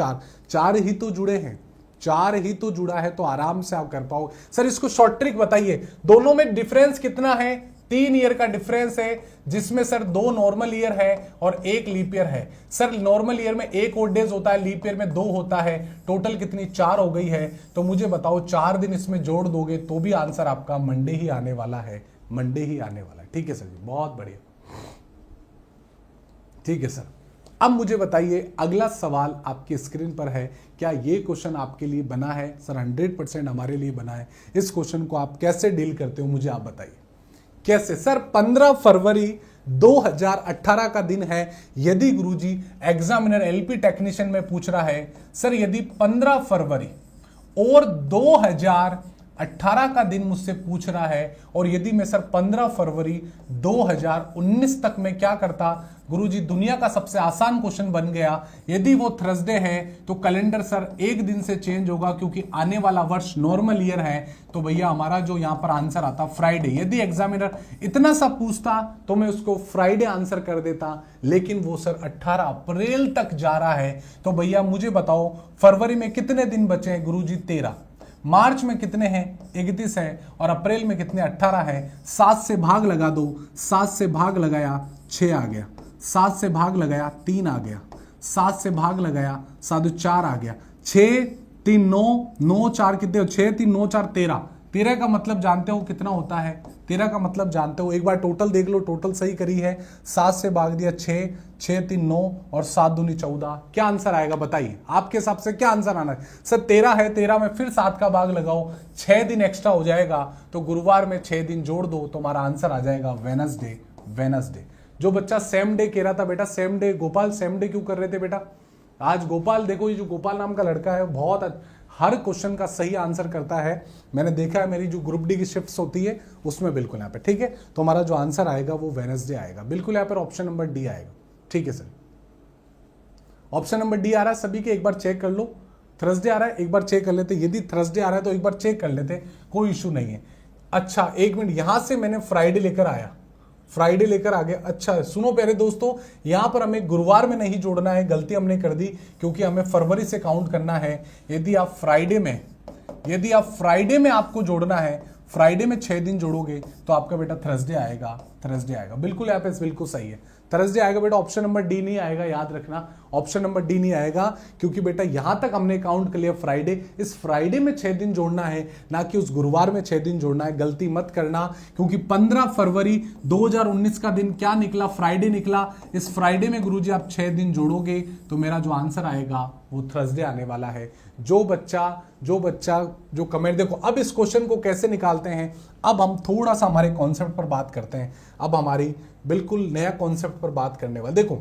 4 ही तो जुड़े हैं, 4 ही तो जुड़ा है, तो आराम से आप कर पाओ। सर इसको शॉर्ट ट्रिक बताइए, दोनों में डिफरेंस कितना है? 3 ईयर का डिफरेंस है, जिसमें सर 2 नॉर्मल ईयर है और 1 लीप ईयर है। सर नॉर्मल ईयर में 1 ओड डेज होता है, लीप ईयर में 2 होता है। टोटल कितनी? 4 हो गई है। तो मुझे बताओ 4 दिन इसमें जोड़ दोगे तो भी आंसर आपका मंडे ही आने वाला है, मंडे ही आने वाला है। ठीक है सर जी, बहुत बढ़िया। ठीक है सर, अब मुझे बताइए, अगला सवाल आपकी स्क्रीन पर है, क्या ये क्वेश्चन आपके लिए बना है? सर 100% हमारे लिए बना है। इस क्वेश्चन को आप कैसे डील करते हो मुझे आप बताइए कैसे। सर 15 फरवरी 2018 का दिन है। यदि गुरुजी एग्जामिनर एलपी टेक्नीशियन में पूछ रहा है, सर यदि 15 फरवरी और 2018 का दिन मुझसे पूछ रहा है, और यदि मैं सर 15 फरवरी 2019 तक में क्या करता, गुरुजी दुनिया का सबसे आसान क्वेश्चन बन गया। यदि वो थर्सडे है तो कैलेंडर सर एक दिन से चेंज होगा, क्योंकि आने वाला वर्ष नॉर्मल ईयर है, तो भैया हमारा जो यहां पर आंसर आता फ्राइडे। यदि एग्जामिनर इतना सा पूछता तो मैं उसको फ्राइडे आंसर कर देता, लेकिन वो सर 18 अप्रैल तक जा रहा है। तो भैया मुझे बताओ फरवरी में कितने दिन बचे हैं? गुरुजी 13। मार्च में कितने हैं? 31 है। और अप्रैल में कितने? 18 है। 7 से भाग लगा दो, 7 से भाग लगाया 6 आ गया, 7 से भाग लगाया 3 आ गया, 7 से भाग लगाया 7 4 आ गया, 6 3 9 9 4 कितने हो? 6 3 9 4 13। 13 का मतलब जानते हो कितना होता है? 13 का मतलब जानते हो? एक बार टोटल देख लो, टोटल सही करी है। 7 से भाग दिया 6, 6 3 9 और 7 दूनी 14। क्या आंसर आएगा बताइए, आपके हिसाब से क्या आंसर आना है? सर 13 है, 13 में फिर 7 का भाग लगाओ, 6 दिन एक्स्ट्रा हो जाएगा, तो गुरुवार में 6 दिन जोड़ दो तो हमारा आंसर आ जाएगा वेनसडे। वेनसडे। जो बच्चा सेम डे कह रहा था, बेटा same day, Gopal same day क्यों कर रहे थे बेटा? आज गोपाल देखो, ये जो गोपाल नाम का लड़का है बहुत हर क्वेश्चन का सही आंसर करता है। मैंने देखा है मेरी जो ग्रुप डी की शिफ्ट्स होती है उसमें बिल्कुल यहाँ पे। ठीक है, तो हमारा जो आंसर आएगा वो वेडनेसडे आएगा। बिल्कुल यहाँ पर ऑप्शन नंबर डी आएगा। ठीक है सर, ऑप्शन नंबर डी आ रहा है सभी के, एक बार चेक कर लो। थर्सडे आ रहा है, एक बार चेक कर लेते। यदि थर्सडे आ रहा है तो एक बार चेक कर लेते, कोई इशू नहीं है। अच्छा एक मिनट, यहां से मैंने फ्राइडे लेकर आया, फ्राइडे लेकर आ गया। अच्छा सुनो प्यारे दोस्तों, यहां पर हमें गुरुवार में नहीं जोड़ना है, गलती हमने कर दी, क्योंकि हमें फरवरी से काउंट करना है। यदि आप फ्राइडे में आपको जोड़ना है, फ्राइडे में 6 दिन जोड़ोगे तो आपका बेटा थर्सडे आएगा। थर्सडे आएगा, बिल्कुल यहाँ पे बिल्कुल सही है, थर्सडे आएगा बेटा। ऑप्शन नंबर डी नहीं आएगा, याद रखना ऑप्शन नंबर डी नहीं आएगा, क्योंकि बेटा यहां तक हमने काउंट कर लिया फ्राइडे। इस फ्राइडे में 6 दिन जोड़ना है, ना कि उस गुरुवार में 6 दिन जोड़ना है। गलती मत करना, क्योंकि 15 फरवरी 2019 का दिन क्या निकला? फ्राइडे निकला। इस फ्राइडे में गुरुजी आप 6 दिन जोड़ोगे तो मेरा जो आंसर आएगा वो थर्सडे आने वाला है। जो बच्चा जो कमेंट, देखो अब इस क्वेश्चन को कैसे निकालते हैं, अब हम थोड़ा सा हमारे कॉन्सेप्ट पर बात करते हैं। अब हमारी बिल्कुल नया कॉन्सेप्ट पर बात करने वाले। देखो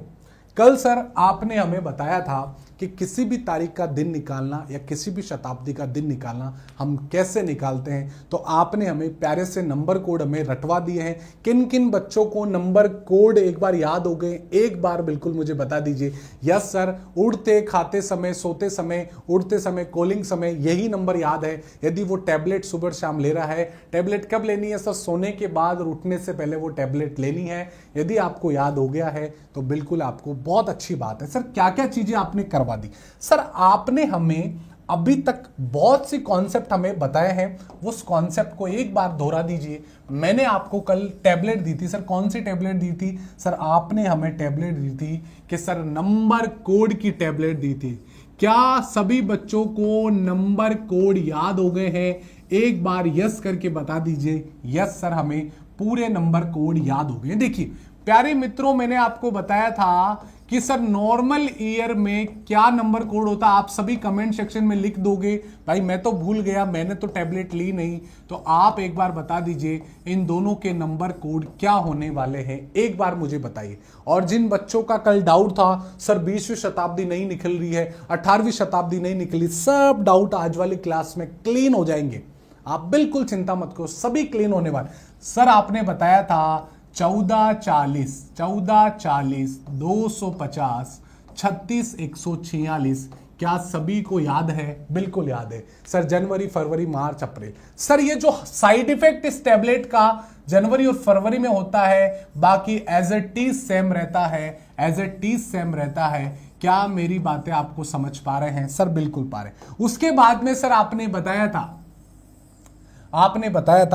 कल सर आपने हमें बताया था कि किसी भी तारीख का दिन निकालना या किसी भी शताब्दी का दिन निकालना हम कैसे निकालते हैं, तो आपने हमें प्यारे से नंबर कोड हमें रटवा दिए हैं। किन किन बच्चों को नंबर कोड एक बार याद हो गए, एक बार बिल्कुल मुझे बता दीजिए। यस सर, उठते खाते समय, सोते समय, उठते समय, कॉलिंग समय, यही नंबर याद है। यदि वो टैबलेट सुबह शाम ले रहा है, टैबलेट कब लेनी है सर? सोने के बाद और उठने से पहले वो टैबलेट लेनी है। यदि आपको याद हो गया है तो बिल्कुल आपको बहुत अच्छी बात है। सर क्या क्या चीजें आपने करवा दी? सर आपने हमें अभी तक बहुत सी कॉन्सेप्ट हमें बताए हैं, उस कॉन्सेप्ट को एक बार दोहरा दीजिए। मैंने आपको कल टैबलेट दी थी सर, कौन सी टैबलेट दी थी सर? आपने हमें टैबलेट दी थी कि सर नंबर कोड की टैबलेट दी थी। क्या सभी बच्चों को नंबर कोड याद हो गए हैं? एक बार यस करके बता दीजिए। यस सर, हमें पूरे नंबर कोड याद हो गए। देखिए प्यारे मित्रों, मैंने आपको बताया था कि सर नॉर्मल ईयर में क्या नंबर कोड होता है। आप सभी कमेंट सेक्शन में लिख दोगे, भाई मैं तो भूल गया, मैंने तो टैबलेट ली नहीं। तो आप एक बार बता दीजिए इन दोनों के नंबर कोड क्या होने वाले हैं, एक बार मुझे बताइए। और जिन बच्चों का कल डाउट था सर 20वीं शताब्दी नहीं निकल रही है, 18वीं शताब्दी नहीं निकली, सब डाउट आज वाली क्लास में क्लीन हो जाएंगे। आप बिल्कुल चिंता मत करो, सभी क्लीन होने वाले। सर आपने बताया था 1440, 250, 36 146, क्या सभी को याद है? बिल्कुल याद है सर। जनवरी, फरवरी, मार्च, अप्रैल। सर ये जो साइड इफेक्ट इस टैबलेट का जनवरी और फरवरी में होता है, बाकी एज ए टीज सेम रहता है, एज ए टीज सेम रहता है। क्या मेरी बातें आपको समझ पा रहे हैं? सर बिल्कुल पा रहे। उसके बाद में सर आपने बताया था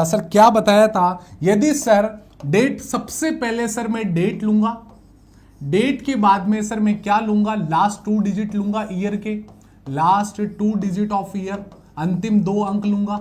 सर, क्या बताया था? यदि सर डेट, सबसे पहले सर मैं डेट लूंगा, डेट के बाद में सर मैं क्या लूंगा? लास्ट 2 डिजिट लूंगा ईयर के, लास्ट 2 डिजिट ऑफ ईयर, अंतिम 2 अंक लूंगा।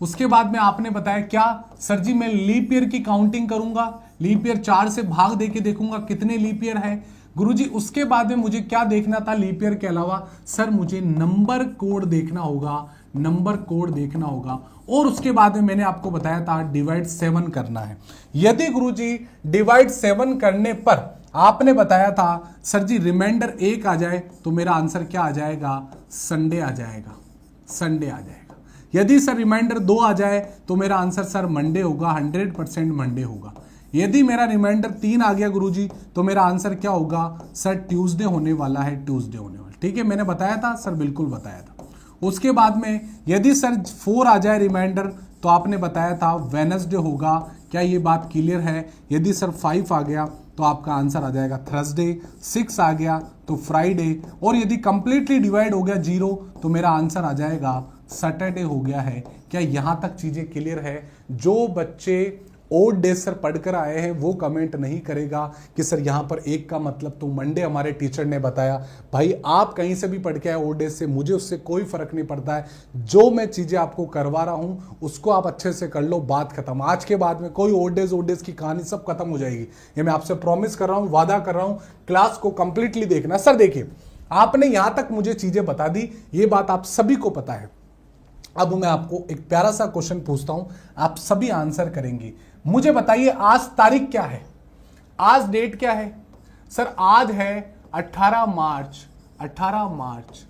उसके बाद में आपने बताया क्या सर जी? मैं लीप ईयर की काउंटिंग करूंगा, लीप ईयर 4 से भाग देके देखूंगा कितने लीप ईयर है। गुरुजी उसके बाद में मुझे क्या देखना था लीप ईयर के अलावा? सर मुझे नंबर कोड देखना होगा, नंबर कोड देखना होगा। और उसके बाद में मैंने आपको बताया था डिवाइड 7 करना है। यदि गुरुजी डिवाइड 7 करने पर आपने बताया था सर जी रिमाइंडर 1 आ जाए तो मेरा आंसर क्या आ जाएगा? संडे आ जाएगा, संडे आ जाएगा। यदि सर रिमाइंडर 2 आ जाए तो मेरा आंसर सर मंडे होगा, 100% मंडे होगा। यदि मेरा रिमाइंडर 3 आ गया गुरुजी तो मेरा आंसर क्या होगा? सर ट्यूसडे होने वाला है, ट्यूसडे होने वाला। ठीक है, मैंने बताया था सर, बिल्कुल बताया था। उसके बाद में यदि सर 4 आ जाए रिमाइंडर तो आपने बताया था वेडनेसडे होगा। क्या ये बात क्लियर है? यदि सर 5 आ गया तो आपका आंसर आ जाएगा थर्सडे, 6 आ गया तो फ्राइडे, और यदि कंप्लीटली डिवाइड हो गया 0 तो मेरा आंसर आ जाएगा सैटरडे हो गया है। क्या यहां तक चीजें क्लियर है? जो बच्चे ओड डेज सर पढ़कर आए हैं वो कमेंट नहीं करेगा कि सर यहां पर 1 का मतलब तो मंडे हमारे टीचर ने बताया। भाई आप कहीं से भी पढ़ के आए ओड डेज से, मुझे उससे कोई फर्क नहीं पड़ता है। जो मैं चीजें आपको करवा रहा हूं उसको आप अच्छे से कर लो, बात खत्म। आज के बाद में कोई ओड डेज की कहानी सब खत्म हो जाएगी, ये मैं आपसे प्रॉमिस कर रहा हूं, वादा कर रहा हूं। क्लास को कंप्लीटली देखना। सर देखिए आपने यहां तक मुझे चीजें बता दी, ये बात आप सभी को पता है। अब मैं आपको एक प्यारा सा क्वेश्चन पूछता हूं, आप सभी आंसर करेंगे। मुझे बताइए आज तारीख क्या है? आज डेट क्या है? सर आज है 18 मार्च। 18 मार्च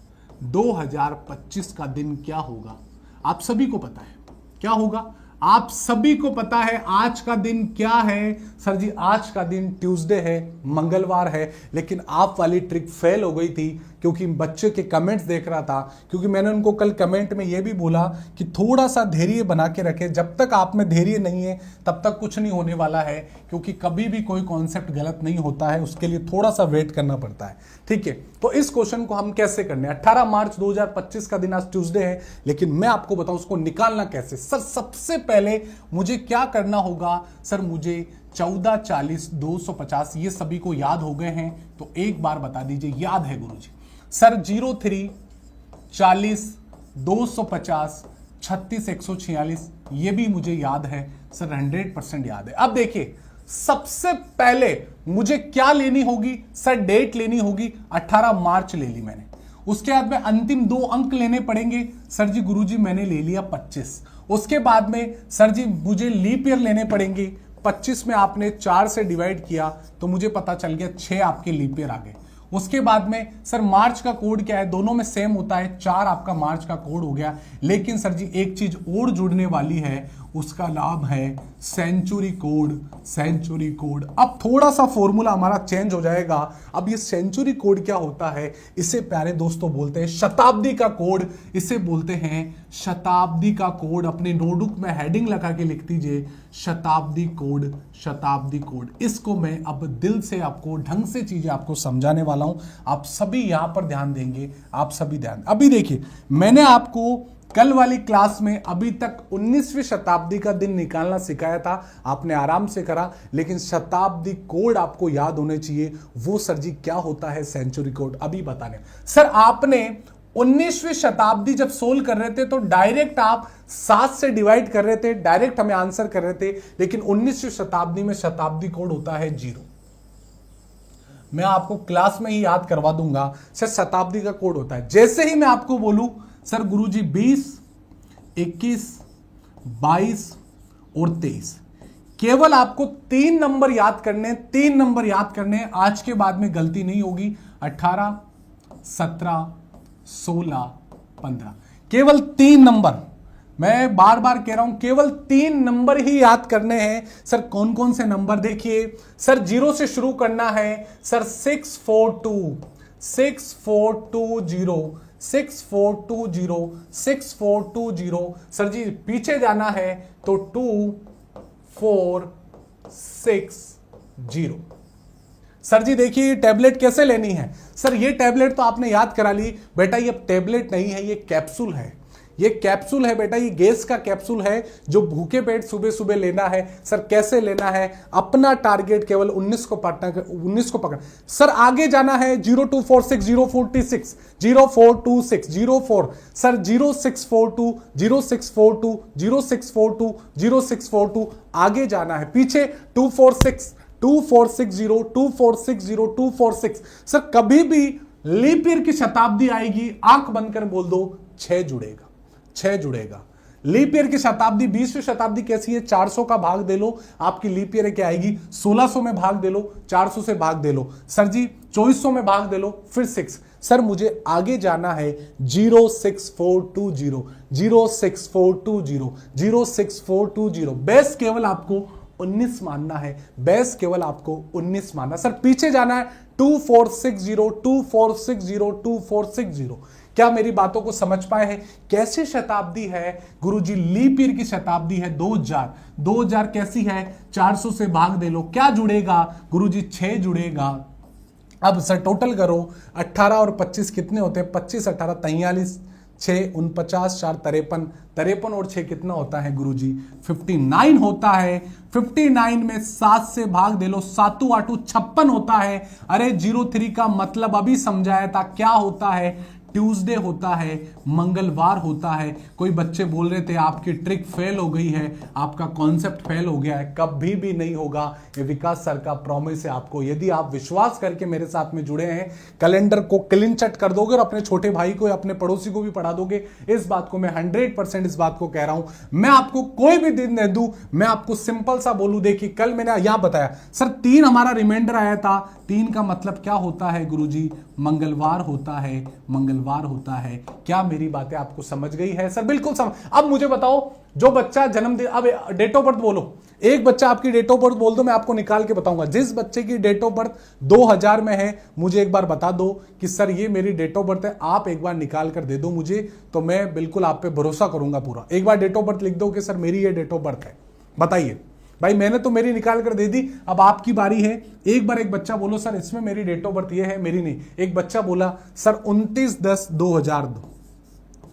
2025 का दिन क्या होगा? आप सभी को पता है क्या होगा? आप सभी को पता है आज का दिन क्या है? सर जी आज का दिन ट्यूसडे है, मंगलवार है। लेकिन आप वाली ट्रिक फेल हो गई थी क्योंकि बच्चे के कमेंट्स देख रहा था, क्योंकि मैंने उनको कल कमेंट में यह भी बोला कि थोड़ा सा धैर्य बना के रखें। जब तक आप में धैर्य नहीं है तब तक कुछ नहीं होने वाला है, क्योंकि कभी भी कोई कॉन्सेप्ट गलत नहीं होता है, उसके लिए थोड़ा सा वेट करना पड़ता है। ठीक है, तो इस क्वेश्चन को हम कैसे करने? 18 मार्च 2025 का दिन आज ट्यूसडे है, लेकिन मैं आपको बताऊं उसको निकालना कैसे। सर सबसे पहले मुझे क्या करना होगा? सर मुझे 14 40 250 ये सभी को याद हो गए हैं तो एक बार बता दीजिए, याद है गुरुजी? सर 03 40 250 36 146 ये भी मुझे याद है सर, 100% याद है। अब देखिए सबसे पहले मुझे क्या लेनी होगी? सर डेट लेनी होगी, 18 मार्च ले ली मैंने। उसके बाद में अंतिम 2 अंक लेने पड़ेंगे। सर जी गुरुजी मैंने ले लिया 25। उसके बाद में सर जी मुझे लीप ईयर लेने पड़ेंगे। 25 में आपने 4 से डिवाइड किया तो मुझे पता चल गया 6 आपके लीप ईयर आ गए। उसके बाद में सर मार्च का कोड क्या है? दोनों में सेम होता है, 4 आपका मार्च का कोड हो गया। लेकिन सर जी एक चीज और जुड़ने वाली है, उसका नाम है सेंचुरी कोड। सेंचुरी कोड, अब थोड़ा सा फॉर्मूला हमारा चेंज हो जाएगा। अब ये सेंचुरी कोड क्या होता है? इसे प्यारे दोस्तों बोलते हैं शताब्दी का कोड। इसे बोलते हैं शताब्दी का कोड। अपने नोटबुक में हेडिंग लगा के लिख दीजिए शताब्दी कोड, शताब्दी कोड। इसको मैं अब दिल से आपको ढंग से चीजें आपको समझाने वाला हूं, आप सभी यहां पर ध्यान देंगे, आप सभी ध्यान। अभी देखिए मैंने आपको कल वाली क्लास में अभी तक 19वीं शताब्दी का दिन निकालना सिखाया था, आपने आराम से करा, लेकिन शताब्दी कोड आपको याद होने चाहिए। वो सर जी क्या होता है सेंचुरी कोड? अभी बताने। सर आपने 19वीं शताब्दी जब सोल्व कर रहे थे तो डायरेक्ट आप 7 से डिवाइड कर रहे थे, डायरेक्ट हमें आंसर कर रहे थे। लेकिन 19वीं शताब्दी में शताब्दी कोड होता है 0। मैं आपको क्लास में ही याद करवा दूंगा। सर शताब्दी का कोड होता है, जैसे ही मैं आपको बोलूं सर गुरुजी 20, 21, 22 और 23, केवल आपको 3 नंबर याद करने, 3 नंबर याद करने। आज के बाद में गलती नहीं होगी। 18, 17, 16, 15, केवल 3 नंबर। मैं बार बार कह रहा हूं केवल 3 नंबर ही याद करने हैं। सर कौन कौन से नंबर? देखिए सर 0 से शुरू करना है। सर 642, 6420, 6420, 6420। सर जी पीछे जाना है तो 2460। सर जी देखिए टैबलेट कैसे लेनी है? सर ये टैबलेट तो आपने याद करा ली बेटा, ये टैबलेट नहीं है, ये कैप्सूल है। ये कैप्सूल है बेटा, ये गैस का कैप्सूल है जो भूखे पेट सुबह सुबह लेना है। सर कैसे लेना है? अपना टारगेट केवल 19 को पकड़ना, 19 को पकड़। सर आगे जाना है 0246 046 0426 04। सर 0642 0642 0642 0642 आगे जाना है। पीछे 246 2460 2460 246। सर कभी भी लीप ईयर की शताब्दी आएगी, आंख बंद कर बोल दो 6 जुड़ेगा, 6 जुड़ेगा। लीप ईयर की शताब्दी 20वीं शताब्दी कैसी है, 400 का भाग दे लो, आपकी लीप ईयर क्या आएगी, 1600 में भाग दे लो, 400 से भाग दे लो। सर जी 2400 में भाग दे लो, फिर 6। सर मुझे आगे जाना है 06420 06420 06420। बेस केवल आपको 19 मानना है, बेस केवल आपको 19 मानना। सर पीछे जाना है 2460 2460 2460। क्या मेरी बातों को समझ पाए हैं? कैसी शताब्दी है गुरुजी? लीप ईयर की शताब्दी है 2000। 2000 कैसी है, 400 से भाग दे लो, क्या जुड़ेगा गुरुजी? 6 जुड़ेगा। अब सर टोटल करो, 18 और 25 कितने होते हैं, 25 18 43, 6 49 4 53, 53 और 6 कितना होता है गुरुजी? 59 होता है। 59 में 7 से भाग दे लो, 7 8 56 होता है। अरे 03 का मतलब अभी समझाया था, क्या होता है? ट्यूसडे होता है, मंगलवार होता है। कोई बच्चे बोल रहे थे आपकी ट्रिक फेल हो गई है, आपका कॉन्सेप्ट फेल हो गया है। कभी भी नहीं होगा, ये विकास सर का प्रॉमिस है आपको। यदि आप विश्वास करके मेरे साथ में जुड़े हैं, कैलेंडर को क्लीन चट कर दोगे और अपने छोटे भाई को या अपने पड़ोसी को भी पढ़ा दोगे, इस बात को मैं 100% इस बात को कह रहा हूं। मैं आपको कोई भी दिन दे दूं, मैं आपको सिंपल सा बोलूं, देखिए कल मैंने यहां बताया सर 3 हमारा रिमाइंडर आया था। 3 का मतलब क्या होता है गुरुजी? मंगलवार होता है, मंगलवार होता है। क्या मेरी बातें आपको समझ गई है? सर बिल्कुल समझ। अब मुझे बताओ, जो बच्चा जन्मदिन, अब डेट ऑफ बर्थ बोलो, एक बच्चा आपकी डेट ऑफ बर्थ बोल दो, मैं आपको निकाल के बताऊंगा। जिस बच्चे की डेट ऑफ बर्थ 2000 में है, मुझे एक बार बता दो कि सर ये मेरी डेट ऑफ बर्थ है, आप एक बार निकाल कर दे दो मुझे, तो मैं बिल्कुल आप पे भरोसा करूंगा पूरा। एक बार डेट ऑफ बर्थ लिख दो कि सर मेरी ये डेट ऑफ बर्थ है, बताइए। भाई मैंने तो मेरी निकाल कर दे दी, अब आपकी बारी है। एक बार एक बच्चा बोलो सर इसमें मेरी डेट ऑफ बर्थ ये है, मेरी नहीं। एक बच्चा बोला सर 29/10/2002,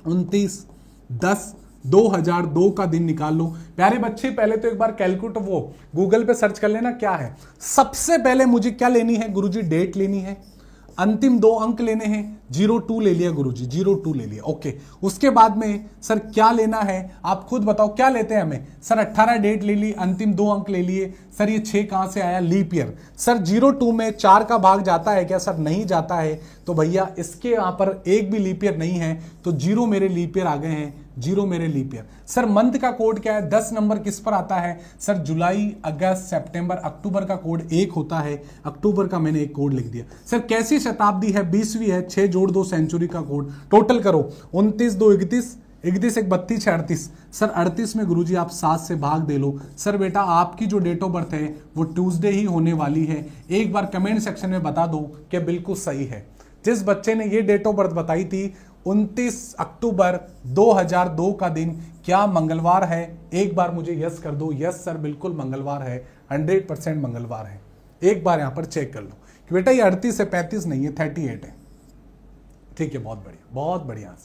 29/10/2002 का दिन निकाल लो। प्यारे बच्चे पहले तो एक बार कैलकुलेटर वो गूगल पे सर्च कर लेना क्या है। सबसे पहले मुझे क्या लेनी है गुरुजी? डेट लेनी है, अंतिम 2 अंक लेने हैं। 02 ले लिया गुरुजी, 02 ले लिया, ओके। उसके बाद में सर क्या लेना है, आप खुद बताओ क्या लेते हैं हमें? सर 18 डेट ले ली, अंतिम 2 अंक ले लिए। सर ये 6 कहां से आया? Leap year. सर 02 में 4 का भाग जाता है क्या? सर नहीं जाता है, तो भैया इसके यहां पर एक भी लीप ईयर नहीं है, तो 0 मेरे लीप ईयर आ गए हैं, 0 मेरे लीप ईयर। सर मंथ का कोड क्या है? 10 नंबर किस पर आता है? सर जुलाई, अगस्त, सितंबर, अक्टूबर का कोड 1 होता है। अक्टूबर का मैंने एक कोड लिख दिया। सर कैसी शताब्दी है? 20वीं है। 6 जोड़ 2 सेंचुरी का कोड। टोटल करो 29 2 31, 31 1 32 38। सर 38 में गुरुजी आप 7 से भाग दे लो। सर बेटा आपकी जो डेट ऑफ बर्थ है वो ट्यूसडे ही होने वाली है। एक बार कमेंट सेक्शन में बता दो कि बिल्कुल सही है। जिस बच्चे ने ये डेट ऑफ बर्थ बताई थी 29 अक्टूबर 2002 का दिन क्या मंगलवार है? एक बार मुझे यस कर दो। यस सर बिल्कुल मंगलवार है, 100% मंगलवार है। एक बार यहां पर चेक कर लो कि बेटा ये 38 से 35 नहीं है, 38 है। ठीक है, बहुत बढ़िया, बहुत बढ़िया,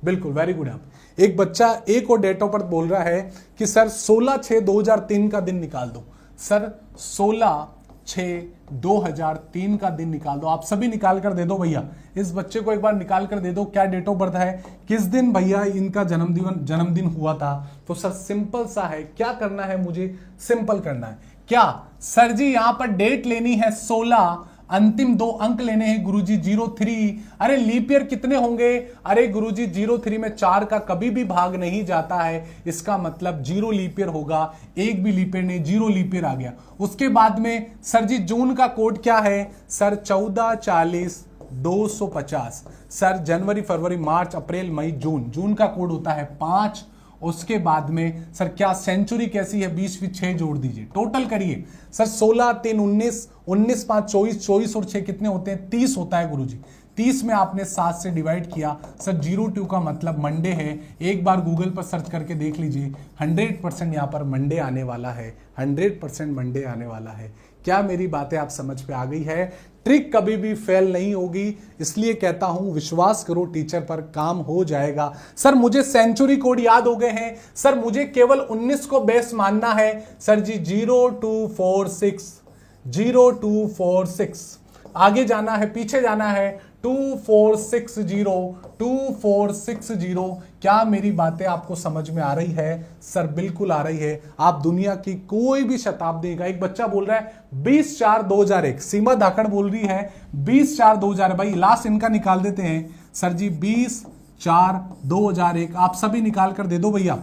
बिल्कुल वेरी गुड। आप एक बच्चा एक और डेट ऑफ बर्थ बोल रहा है कि सर 16/6/2003 का दिन निकाल दो। सर 16/6/2003 का दिन निकाल दो। आप सभी निकाल कर दे दो भैया, इस बच्चे को एक बार निकाल कर दे दो क्या डेट ऑफ बर्थ है, किस दिन भैया इनका जन्मदिन हुआ था। तो सर सिंपल सा है, क्या करना है मुझे? सिंपल करना है क्या सर जी? यहां पर डेट लेनी है 16, अंतिम 2 अंक लेने हैं गुरुजी 03। अरे लीप ईयर कितने होंगे? अरे गुरुजी 03 में 4 का कभी भी भाग नहीं जाता है, इसका मतलब 0 लीप ईयर होगा। एक भी लीप ईयर नहीं, 0 लीप ईयर आ गया। उसके बाद में सर जी जून का कोड क्या है? सर 14/40/250। सर जनवरी, फरवरी, मार्च, अप्रैल, मई, जून का कोड होता है 5। उसके बाद में सर क्या सेंचुरी कैसी है? 20वीं 6 जोड़ दीजिए, टोटल करिए। सर 16 3 19, 19 5 24, 24 और 6 कितने होते हैं? 30 होता है गुरुजी। 30 में आपने 7 से डिवाइड किया। सर 02 का मतलब मंडे है। एक बार गूगल पर सर्च करके देख लीजिए, 100% यहां पर मंडे आने वाला है, 100% मंडे आने वाला है। क्या मेरी बातें आप समझ पे आ गई है? ट्रिक कभी भी फेल नहीं होगी, इसलिए कहता हूं विश्वास करो टीचर पर, काम हो जाएगा। सर मुझे सेंचुरी कोड याद हो गए हैं। सर मुझे केवल 19 को बेस मानना है। सर जी 0246, 0246। आगे जाना है, पीछे जाना है 2460, 2460। क्या मेरी बातें आपको समझ में आ रही है? सर बिल्कुल आ रही है। आप दुनिया की कोई भी शताब्दी का, एक बच्चा बोल रहा है 20/4/2001, सीमा धाकड़ बोल रही है 20/4/2000, भाई लास्ट इनका निकाल देते हैं सर जी, 20/4/2001 आप सभी निकाल कर दे दो भैया।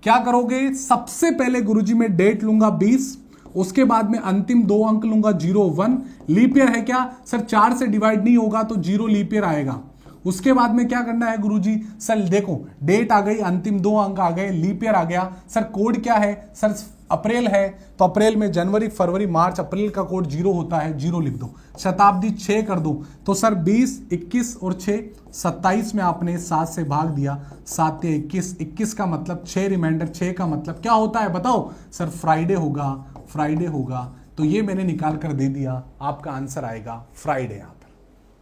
क्या करोगे? सबसे पहले गुरुजी मैं डेट लूंगा 20, उसके बाद में अंतिम 2 अंक लूंगा 0 1, लीप ईयर है क्या सर? 4 से डिवाइड नहीं होगा तो 0 लीप ईयर आएगा। उसके बाद में क्या करना है गुरुजी? सर देखो डेट आ गई, अंतिम 2 अंक आ गए, लीप ईयर आ गया। सर कोड क्या है? सर अप्रैल है, तो अप्रैल में जनवरी फरवरी मार्च अप्रैल का कोड 0 होता है, 0 लिख दो। शताब्दी 6 कर दो, तो सर 20 21 और 6 27 में आपने 7 से भाग दिया, 7 या 21, 21 का मतलब 6 रिमाइंडर, 6 का मतलब क्या होता है बताओ? सर फ्राइडे होगा, फ्राइडे होगा। तो ये मैंने निकाल कर दे दिया, आपका आंसर आएगा फ्राइडे। यहां पर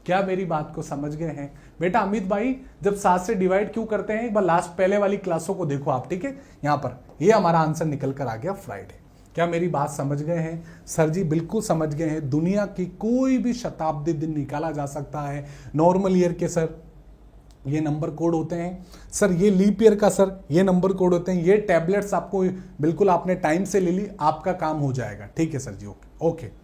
क्या मेरी बात को समझ गए हैं? बेटा अमित भाई जब 7 से डिवाइड क्यों करते हैं, एक बार लास्ट पहले वाली क्लासों को देखो आप, ठीक है? यहां पर ये हमारा आंसर निकल कर आ गया फ्राइडे। क्या मेरी बात समझ गए हैं? सर जी बिल्कुल समझ गए हैं। दुनिया की कोई भी शताब्दी दिन निकाला जा सकता है। नॉर्मल ईयर के सर ये नंबर कोड होते हैं, सर ये लीप ईयर का सर ये नंबर कोड होते हैं। ये टैबलेट्स आपको बिल्कुल आपने टाइम से ले ली, आपका काम हो जाएगा। ठीक है सर जी, ओके ओके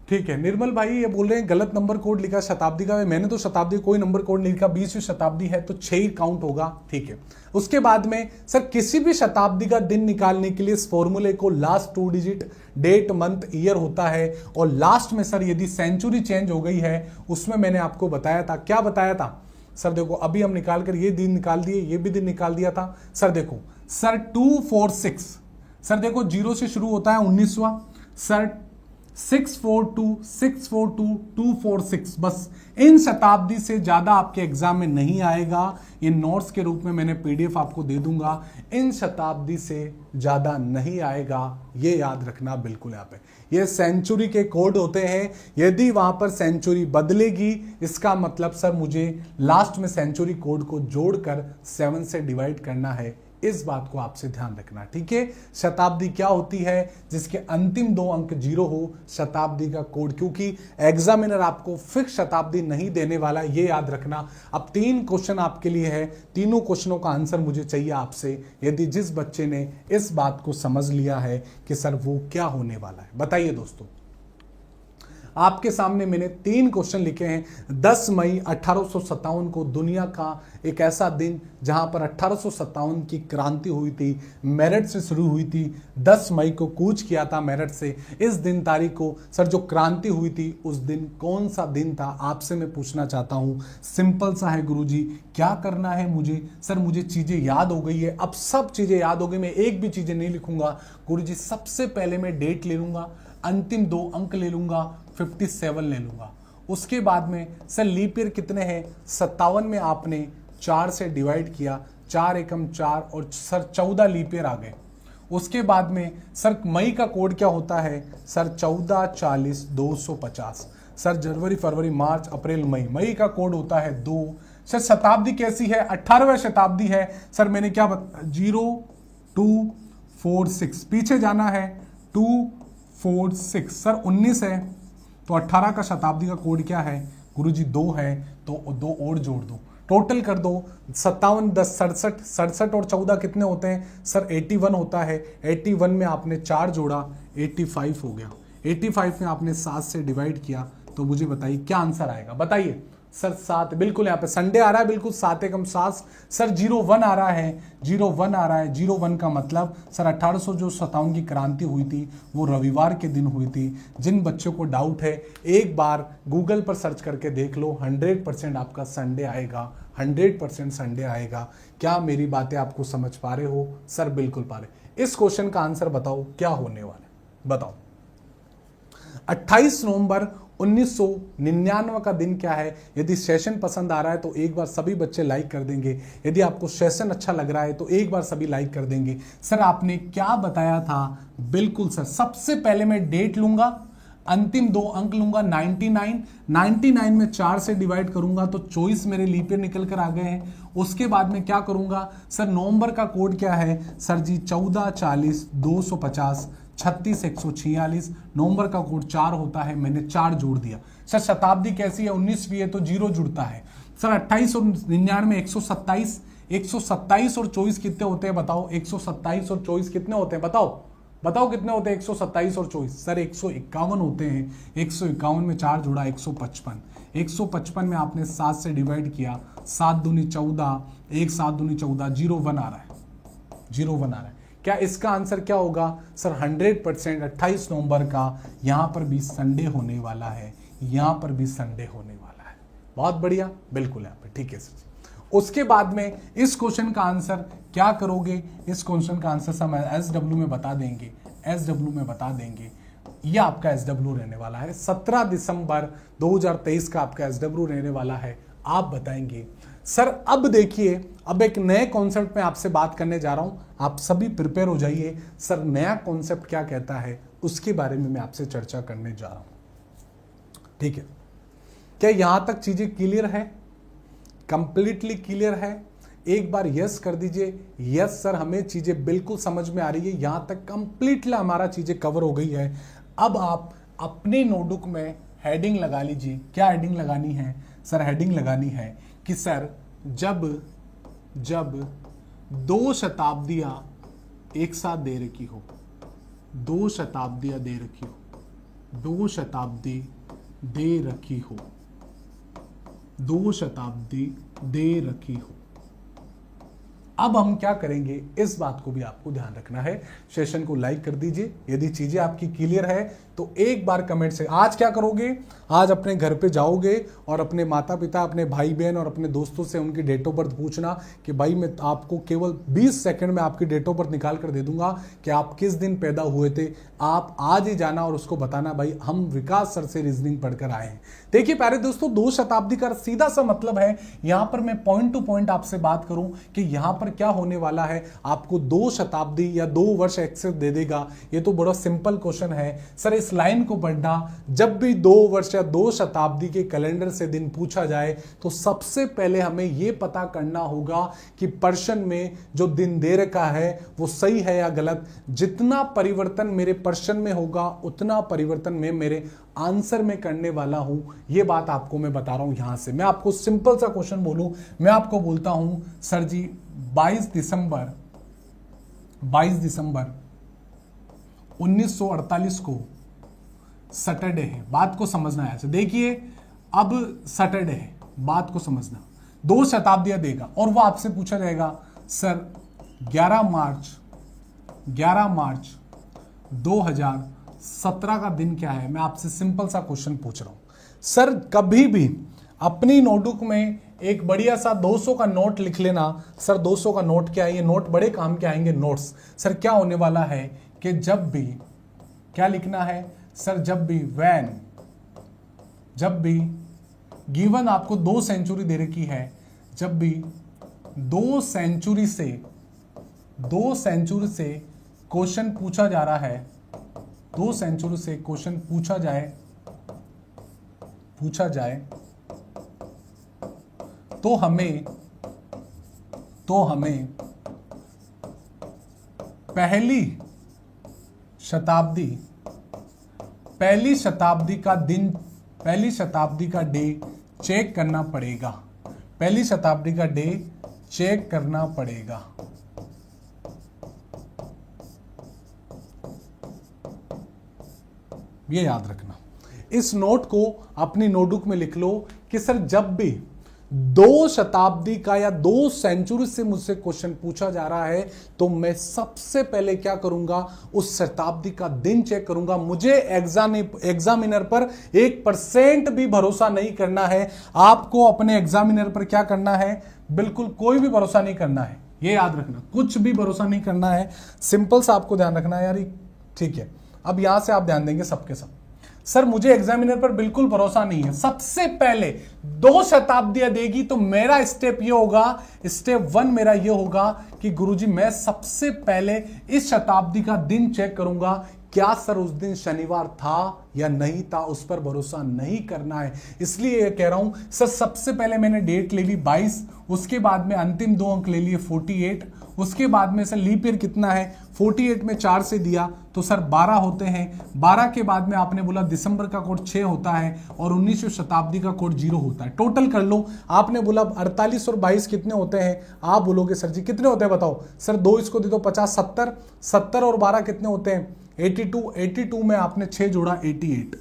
ठीक है। निर्मल भाई ये बोल रहे हैं गलत नंबर कोड लिखा शताब्दी का। मैंने तो शताब्दी कोई नंबर कोड नहीं लिखा, 20वीं शताब्दी है तो 6 ही काउंट होगा। ठीक है। उसके बाद में सर किसी भी शताब्दी का दिन निकालने के लिए इस फॉर्मूले को last 2 digit date month year होता है, और लास्ट में सर यदि सेंचुरी चेंज हो गई है उसमें मैंने आपको बताया था। क्या बताया था सर? देखो अभी हम निकाल कर ये दिन निकाल दिए, ये भी दिन निकाल दिया था। सर देखो सर 246, सर देखो 0 से शुरू होता है 19वां, सर 642 642 246, बस इन शताब्दी से ज्यादा आपके एग्जाम में नहीं आएगा। ये नोट्स के रूप में मैंने पीडीएफ आपको दे दूंगा, इन शताब्दी से ज्यादा नहीं आएगा, ये याद रखना बिल्कुल। यहाँ पे ये सेंचुरी के कोड होते हैं, यदि वहां पर सेंचुरी बदलेगी इसका मतलब सर मुझे लास्ट में सेंचुरी कोड को जोड़कर 7 से डिवाइड करना है। इस बात को आपसे ध्यान रखना, ठीक है? शताब्दी क्या होती है? जिसके अंतिम 2 अंक 0 हो, शताब्दी का कोड। क्योंकि एग्जामिनर आपको फिक्स शताब्दी नहीं देने वाला, ये याद रखना। अब 3 क्वेश्चन आपके लिए है, तीनों क्वेश्चनों का आंसर मुझे चाहिए आपसे, यदि जिस बच्चे ने इस बात को समझ लिया है कि सर वो क्या होने वाला है। बताइए दोस्तों, आपके सामने मैंने 3 क्वेश्चन लिखे हैं। 10 मई 1857 को दुनिया का एक ऐसा दिन जहां पर 1857 की क्रांति हुई थी, मेरठ से शुरू हुई थी, 10 मई को कूच किया था मेरठ से। इस दिन तारीख को सर जो क्रांति हुई थी उस दिन कौन सा दिन था, आपसे मैं पूछना चाहता हूं। सिंपल सा है गुरुजी, क्या करना है मुझे? सर मुझे चीजें याद हो गई है, अब सब चीजें याद हो गई, मैं एक भी चीजें नहीं लिखूंगा गुरुजी। सबसे पहले मैं डेट ले लूंगा, अंतिम 2 अंक ले लूंगा, 57 ले लूंगा। उसके बाद में सर लीप ईयर कितने हैं? 57 में आपने 4 से डिवाइड किया, 4 एकम 4 और सर 14 लीप ईयर आ गए। उसके बाद में सर मई का कोड क्या होता है? सर 14 40 250। सर जनवरी फरवरी मार्च अप्रैल मई, मई का कोड होता है 2। सर शताब्दी कैसी है? 18वीं शताब्दी है। सर मैंने क्या 0246, पीछे जाना है 246। सर 19 है तो 18 का शताब्दी का कोड क्या है गुरुजी? 2 है, तो 2 और जोड़ दो, टोटल कर दो। 57 10 67, 67 और 14 कितने होते हैं? सर 81 होता है। 81 में आपने 4 जोड़ा, 85 हो गया। 85 में आपने 7 से डिवाइड किया, तो मुझे बताइए क्या आंसर आएगा? बताइए सर 7, बिल्कुल यहाँ पे संडे आ रहा है, बिल्कुल 7 एकम 7। सर 01 आ रहा है, 01 आ रहा है। 01 का मतलब सर 1857 की क्रांति हुई थी वो रविवार के दिन हुई थी। जिन बच्चों को डाउट है एक बार गूगल पर सर्च करके देख लो, 100% आपका संडे आएगा, 100% संडे आएगा। क्या मेरी बातें आपको समझ पा रहे हो? सर बिल्कुल पा रहे। इस क्वेश्चन का आंसर बताओ क्या होने वाला है, बताओ। 28 नवंबर 1999 का दिन क्या है? यदि सेशन पसंद आ रहा है तो एक बार सभी बच्चे लाइक कर देंगे। यदि आपको सेशन अच्छा लग रहा है तो एक बार सभी लाइक कर देंगे। सर आपने क्या बताया था? बिल्कुल सर, सबसे पहले मैं डेट लूंगा, अंतिम 2 अंक लूंगा 99। 99 में 4 से डिवाइड करूंगा तो 24 मेरे लीप ईयर निकल कर आ गए हैं। उसके बाद में क्या करूंगा? सर नवंबर का कोड क्या है? सर जी 14 40 250 36 146। नवंबर का कोड 4 होता है, मैंने 4 जोड़ दिया। सर शताब्दी कैसी है? 19वीं है तो 0 जुड़ता है। सर 28 और 99 127, 127 और 24 कितने होते हैं बताओ, 127 और 24 कितने होते हैं बताओ, बताओ कितने होते हैं 127 और 24, सर 151 होते हैं। 151 में 4 जोड़ा 155, 155 में आपने 7 से डिवाइड किया, 7 दूनी 14, 1 7 दूनी 14, 01 आ रहा है, 01 आ रहा है। क्या इसका आंसर क्या होगा सर? 100% 28 नवंबर का यहां पर भी संडे होने वाला है, यहां पर भी संडे होने वाला है। बहुत बढ़िया, बिल्कुल यहां पर ठीक है सर। उसके बाद में इस क्वेश्चन का आंसर क्या करोगे? इस क्वेश्चन का आंसर हम SW में बता देंगे, SW में बता देंगे। यह आपका SW रहने वाला है, 17 दिसंबर 2023 का आपका SW रहने वाला है। आप बताएंगे सर। अब देखिए, अब एक नए कॉन्सेप्ट में आपसे बात करने जा रहा हूं, आप सभी प्रिपेयर हो जाइए। सर नया कॉन्सेप्ट क्या कहता है उसके बारे में मैं आपसे चर्चा करने जा रहा हूं, ठीक है? क्या यहां तक चीजें क्लियर है? कंप्लीटली क्लियर है? एक बार यस कर दीजिए। यस सर, हमें चीजें बिल्कुल समझ में आ रही है, यहां तक कंप्लीटली हमारा चीजें कवर हो गई है। अब आप अपने नोटबुक में हेडिंग लगा लीजिए। क्या हेडिंग लगानी है सर? हेडिंग लगानी है कि सर जब 2 शताब्दियां एक साथ दे रखी हो, 2 शताब्दियां दे रखी हो, 2 शताब्दी दे रखी हो, 2 शताब्दी दे रखी हो। अब हम क्या करेंगे, इस बात को भी आपको ध्यान रखना है। सेशन को लाइक कर दीजिए यदि चीजें आपकी क्लियर है तो एक बार कमेंट से। आज क्या करोगे? आज अपने घर पे जाओगे और अपने माता पिता, अपने भाई बहन और अपने दोस्तों से उनकी डेट ऑफ बर्थ पूछना कि भाई मैं आपको केवल 20 सेकंड में आपकी डेट ऑफ बर्थ निकाल कर दे दूंगा कि आप किस दिन पैदा हुए थे। आप आज ही जाना और उसको बताना भाई हम विकास सर से रीजनिंग पढ़कर आए हैं। देखिए प्यारे दोस्तों, 2 शताब्दी का सीधा सा मतलब है, यहां पर मैं पॉइंट टू पॉइंट आपसे बात करूं कि यहां पर क्या होने वाला है। आपको 2 शताब्दी या 2 वर्ष एक्सेस दे देगा। ये तो बड़ा सिंपल क्वेश्चन है सर। इस लाइन को पढ़ना, जब भी 2 वर्ष या 2 शताब्दी के कैलेंडर से दिन पूछा जाए तो सबसे पहले हमें यह पता करना होगा कि प्रश्न में जो दिन दे रखा है वो सही है या गलत। जितना परिवर्तन मेरे प्रश्न में होगा उतना परिवर्तन मैं मेरे आंसर में करने वाला हूं। यह बात आपको मैं बता रहा हूं। यहां से मैं आपको सिंपल सा क्वेश्चन बोलूं, मैं आपको बोलता हूं सर जी 22 दिसंबर 1948 को सैटरडे है। बात को समझना है। देखिए अब सैटरडे है, बात को समझना। 2 शताब्दियां देगा और वो आपसे पूछा जाएगा सर 11 मार्च 2017 का दिन क्या है। मैं आपसे सिंपल सा क्वेश्चन पूछ रहा हूं सर। कभी भी अपनी नोटबुक में एक बढ़िया सा 200 का नोट लिख लेना। सर 200 का नोट क्या है? ये नोट बड़े काम के आएंगे नोट्स। सर क्या होने वाला है कि जब भी क्या लिखना है सर, जब भी गिवन आपको 2 सेंचुरी दे रखी है, जब भी 2 सेंचुरी से क्वेश्चन पूछा जा रहा है, 2 सेंचुरी से क्वेश्चन पूछा जाए तो हमें पहली शताब्दी का डे चेक करना पड़ेगा। पहली शताब्दी का डे चेक करना पड़ेगा। ये याद रखना। इस नोट को अपनी नोटबुक में लिख लो कि सर जब भी 2 शताब्दी का या 2 सेंचुरी से मुझसे क्वेश्चन पूछा जा रहा है तो मैं सबसे पहले क्या करूंगा, उस शताब्दी का दिन चेक करूंगा। मुझे एग्जामिनर पर 1% भी भरोसा नहीं करना है। आपको अपने एग्जामिनर पर क्या करना है? बिल्कुल कोई भी भरोसा नहीं करना है। ये याद रखना, कुछ भी भरोसा नहीं करना है। सिंपल सा आपको ध्यान रखना है यार, ठीक है। अब यहां से आप ध्यान देंगे सबके सब। सर मुझे एग्जामिनर पर बिल्कुल भरोसा नहीं है। सबसे पहले 2 शताब्दियां देगी तो मेरा स्टेप ये होगा, स्टेप 1 मेरा ये होगा कि गुरुजी मैं सबसे पहले इस शताब्दी का दिन चेक करूंगा। क्या सर उस दिन शनिवार था या नहीं था, उस पर भरोसा नहीं करना है। इसलिए कह रहा हूं सर, सबसे पहले मैंने डेट ले ली 22, उसके बाद में अंतिम 2 अंक ले लिए 48, उसके बाद में सर लीप ईयर कितना है, 48 में 4 से दिया तो सर 12 होते हैं। 12 के बाद में आपने बोला दिसंबर का कोड 6 होता है और 19वीं शताब्दी का कोड 0 होता है। टोटल कर लो, आपने बोला 48 और 22 कितने होते हैं, आप बोलोगे सर जी कितने होते हैं बताओ। सर 2 इसको दे दो 50, 70, 70 और 12 कितने होते हैं 82, 82 में आपने 6 जोड़ा 88,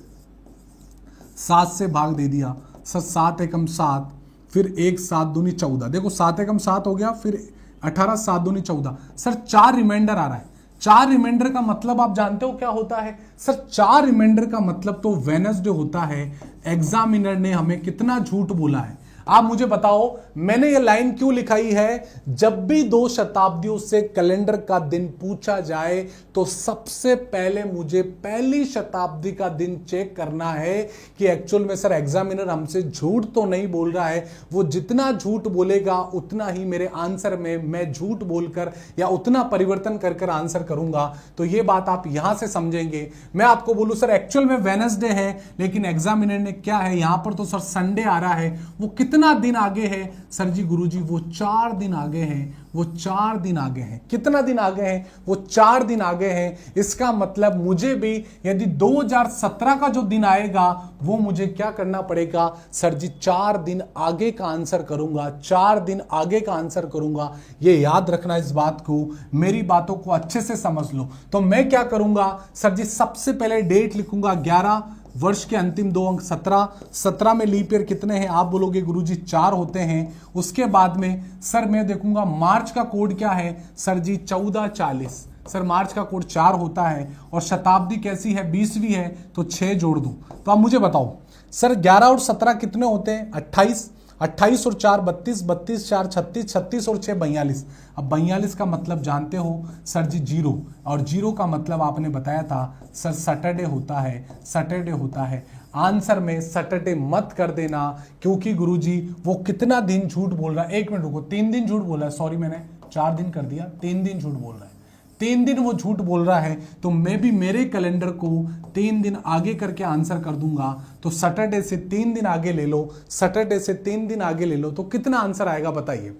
7 से भाग दे दिया सर, 7 एकम 7, फिर 1 7 दूनी 14, देखो 7 एकम 7 हो गया, फिर 18 7 दूनी 14, सर 4 रिमाइंडर आ रहा है। 4 रिमाइंडर का मतलब आप जानते हो क्या होता है सर, 4 रिमाइंडर का मतलब तो वेडनेसडे होता है। एग्जामिनर ने हमें कितना झूठ बोला है, आप मुझे बताओ। मैंने ये लाइन क्यों लिखाई है, जब भी 2 शताब्दियों से कैलेंडर का दिन पूछा जाए तो सबसे पहले मुझे पहली शताब्दी का दिन चेक करना है कि एक्चुअल में सर एग्जामिनर हमसे झूठ तो नहीं बोल रहा है। वो जितना झूठ बोलेगा उतना ही मेरे आंसर में मैं झूठ बोलकर या उतना परिवर्तन कर कर आंसर करूंगा। तो ये बात आप यहां से समझेंगे। मैं आपको बोलूं सर एक्चुअल में वेडनेसडे है, लेकिन एग्जामिनर ने क्या है यहां पर तो सर संडे आ रहा है, वो कितना दिन आगे है सर जी, गुरुजी वो 4 दिन आगे हैं, वो 4 दिन आगे हैं। कितना दिन आगे हैं, वो 4 दिन आगे हैं। इसका मतलब मुझे भी यदि 2017 का जो दिन आएगा वो मुझे क्या करना पड़ेगा सर जी, 4 दिन आगे का आंसर करूंगा, 4 दिन आगे का आंसर करूंगा। ये याद रखना, इस बात को, मेरी बातों को अच्छे से समझ लो। तो मैं क्या करूंगा सर जी, सबसे पहले डेट लिखूंगा 11, वर्ष के अंतिम 2 अंक 17, 17 में लीप ईयर कितने हैं, आप बोलोगे गुरुजी 4 होते हैं। उसके बाद में सर मैं देखूंगा मार्च का कोड क्या है सर जी, 1440, सर मार्च का कोड 4 होता है और शताब्दी कैसी है 20वीं है, तो 6 जोड़ दूं। तो आप मुझे बताओ सर 11 और 17 कितने होते हैं 28, 28 और 4 32, 32 4 36, 36 और 6 42। अब 42 का मतलब जानते हो सर जी 0, और 0 का मतलब आपने बताया था सर सैटरडे होता है, सैटरडे होता है। आंसर में सैटरडे मत कर देना, क्योंकि गुरुजी वो कितना दिन झूठ बोल रहा है, 1 मिनट रुको, 3 दिन झूठ बोल रहा है, सॉरी मैंने 4 दिन कर दिया, 3 दिन झूठ बोल रहा है, 3 दिन वो झूठ बोल रहा है। तो मैं भी मेरे कैलेंडर को 3 दिन आगे करके आंसर कर दूंगा। तो सैटरडे से 3 दिन आगे ले लो, सैटरडे से 3 दिन आगे ले लो, तो कितना आंसर आएगा बताइए,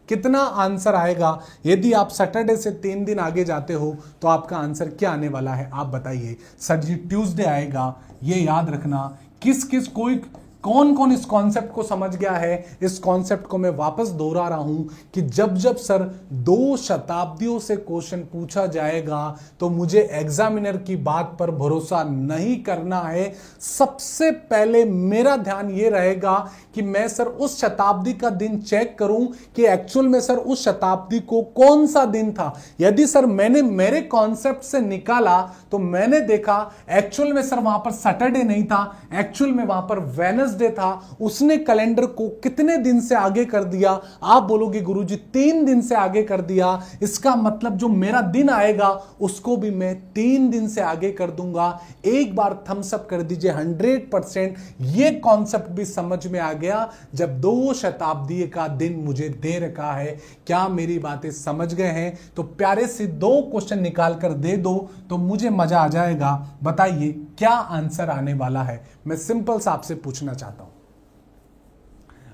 कितना आंसर आएगा। यदि आप सैटरडे से 3 दिन आगे जाते हो तो आपका आंसर क्या आने वाला है आप बताइए। सर जी ट्यूसडे आएगा। ये याद रखना, किस किस कोई कौन कौन इस कॉन्सेप्ट को समझ गया है। इस कॉन्सेप्ट को मैं वापस दोहरा रहा हूं कि जब जब सर 2 शताब्दियों से क्वेश्चन पूछा जाएगा तो मुझे एग्जामिनर की बात पर भरोसा नहीं करना है। सबसे पहले मेरा ध्यान यह रहेगा कि मैं सर उस शताब्दी का दिन चेक करूं कि एक्चुअल में सर उस शताब्दी को कौन सा दिन था। यदि सर मैंने मेरे कॉन्सेप्ट से निकाला तो मैंने देखा एक्चुअल में सर वहां पर सैटरडे नहीं था, एक्चुअल में वहां पर वेडनेसडे था। उसने कैलेंडर को कितने दिन से आगे कर दिया, आप बोलोगे गुरुजी 3 दिन से आगे कर दिया। इसका मतलब जो मेरा दिन आएगा उसको भी मैं 3 दिन से आगे कर दूंगा। एक बार थम्स अप कर दीजिए, 100% ये कॉन्सेप्ट भी समझ में आ गया जब 2 शताब्दी का दिन मुझे दे रखा है। क्या मेरी बातें समझ गए हैं? तो प्यारे से 2 क्वेश्चन निकाल कर दे दो तो मुझे मजा आ जाएगा। बताइए क्या आंसर आने वाला है, मैं सिंपल सा आपसे पूछना चाहता हूं।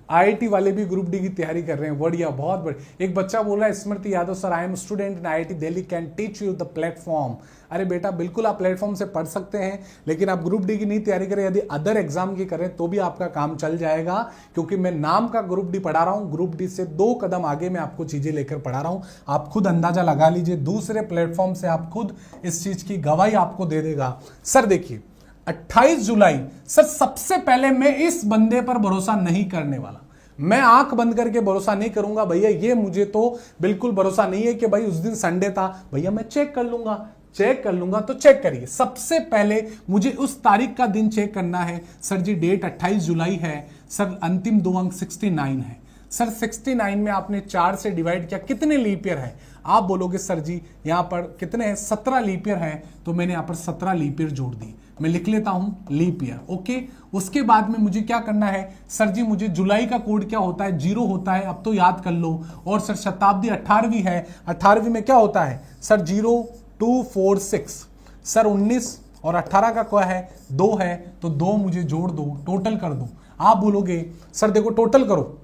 आईआईटी वाले भी ग्रुप डी की तैयारी कर रहे हैं, बढ़िया, बहुत बढ़िया। एक बच्चा बोल रहा है Smriti Yadav sir, I am student in IIT Delhi, can teach you the platform. अरे बेटा बिल्कुल आप प्लेटफॉर्म से पढ़ सकते हैं, लेकिन आप ग्रुप डी की नहीं तैयारी करें, यदि अदर एग्जाम की करें तो भी आपका काम चल जाएगा, क्योंकि मैं नाम का ग्रुप डी पढ़ा रहा हूं। ग्रुप डी से 2 कदम आगे मैं आपको चीजें लेकर पढ़ा रहा हूं। आप खुद अंदाजा लगा लीजिए, दूसरे प्लेटफॉर्म से आप खुद इस चीज की गवाही आपको दे देगा। सर देखिए 28 जुलाई, सर सबसे पहले मैं इस बंदे पर भरोसा नहीं करने वाला, मैं आंख बंद करके भरोसा नहीं करूंगा भैया, ये मुझे तो बिल्कुल भरोसा नहीं है कि भाई उस दिन संडे था। भैया मैं चेक कर लूंगा, चेक कर लूंगा। तो चेक करिए, सबसे पहले मुझे उस तारीख का दिन चेक करना है। सर जी डेट 28 जुलाई है, सर अंतिम 2 अंक 69 है। सर 69 में आपने 4 से डिवाइड किया, कितने लीप ईयर है? आप बोलोगे सर जी यहां पर कितने हैं, 17 लीप ईयर है, तो मैंने यहां पर 17 लीप ईयर जोड़ दी। मैं लिख लेता हूं लीप ईयर, ओके। उसके बाद में मुझे क्या करना है, सर जी मुझे जुलाई का कोड क्या होता है, 0 होता है, अब तो याद कर लो। और सर शताब्दी 18वीं है, 18वीं में क्या होता है सर 0246, सर 19 और 18 का क्या है 2 है, तो 2 मुझे जोड़ दो, टोटल कर दो। आप बोलोगे सर देखो टोटल करो,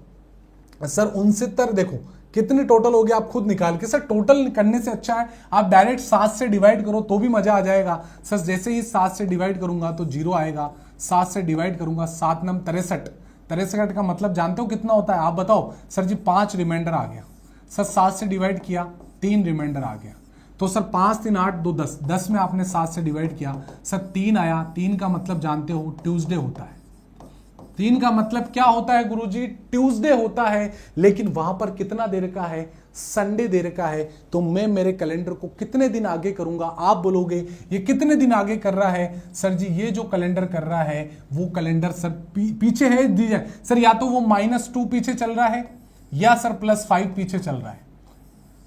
सर 69 देखो कितने टोटल हो गया, आप खुद निकाल के। सर टोटल करने से अच्छा है आप डायरेक्ट 7 से डिवाइड करो तो भी मजा आ जाएगा। सर जैसे ही 7 से डिवाइड करूंगा तो 0 आएगा, 7 से डिवाइड करूंगा 7 नम 63, 63 का मतलब जानते हो कितना होता है आप बताओ। सर जी 5 रिमाइंडर आ गया। सर 7 से डिवाइड किया 3 रिमाइंडर आ गया, तो सर 5 3 8 2 10, 10 में आपने 7 से डिवाइड किया, सर 3 आया। 3 का मतलब जानते हो ट्यूसडे होता है। 3 का मतलब क्या होता है गुरुजी, ट्यूसडे होता है। लेकिन वहां पर कितना दे रखा है, संडे दे रखा है। तो मैं मेरे कैलेंडर को कितने दिन आगे करूंगा, आप बोलोगे ये कितने दिन आगे कर रहा है। सर जी ये जो कैलेंडर कर रहा है वो कैलेंडर सर पीछे है दीजिए सर, या तो वो -2 पीछे चल रहा है या सर +5 पीछे चल रहा है।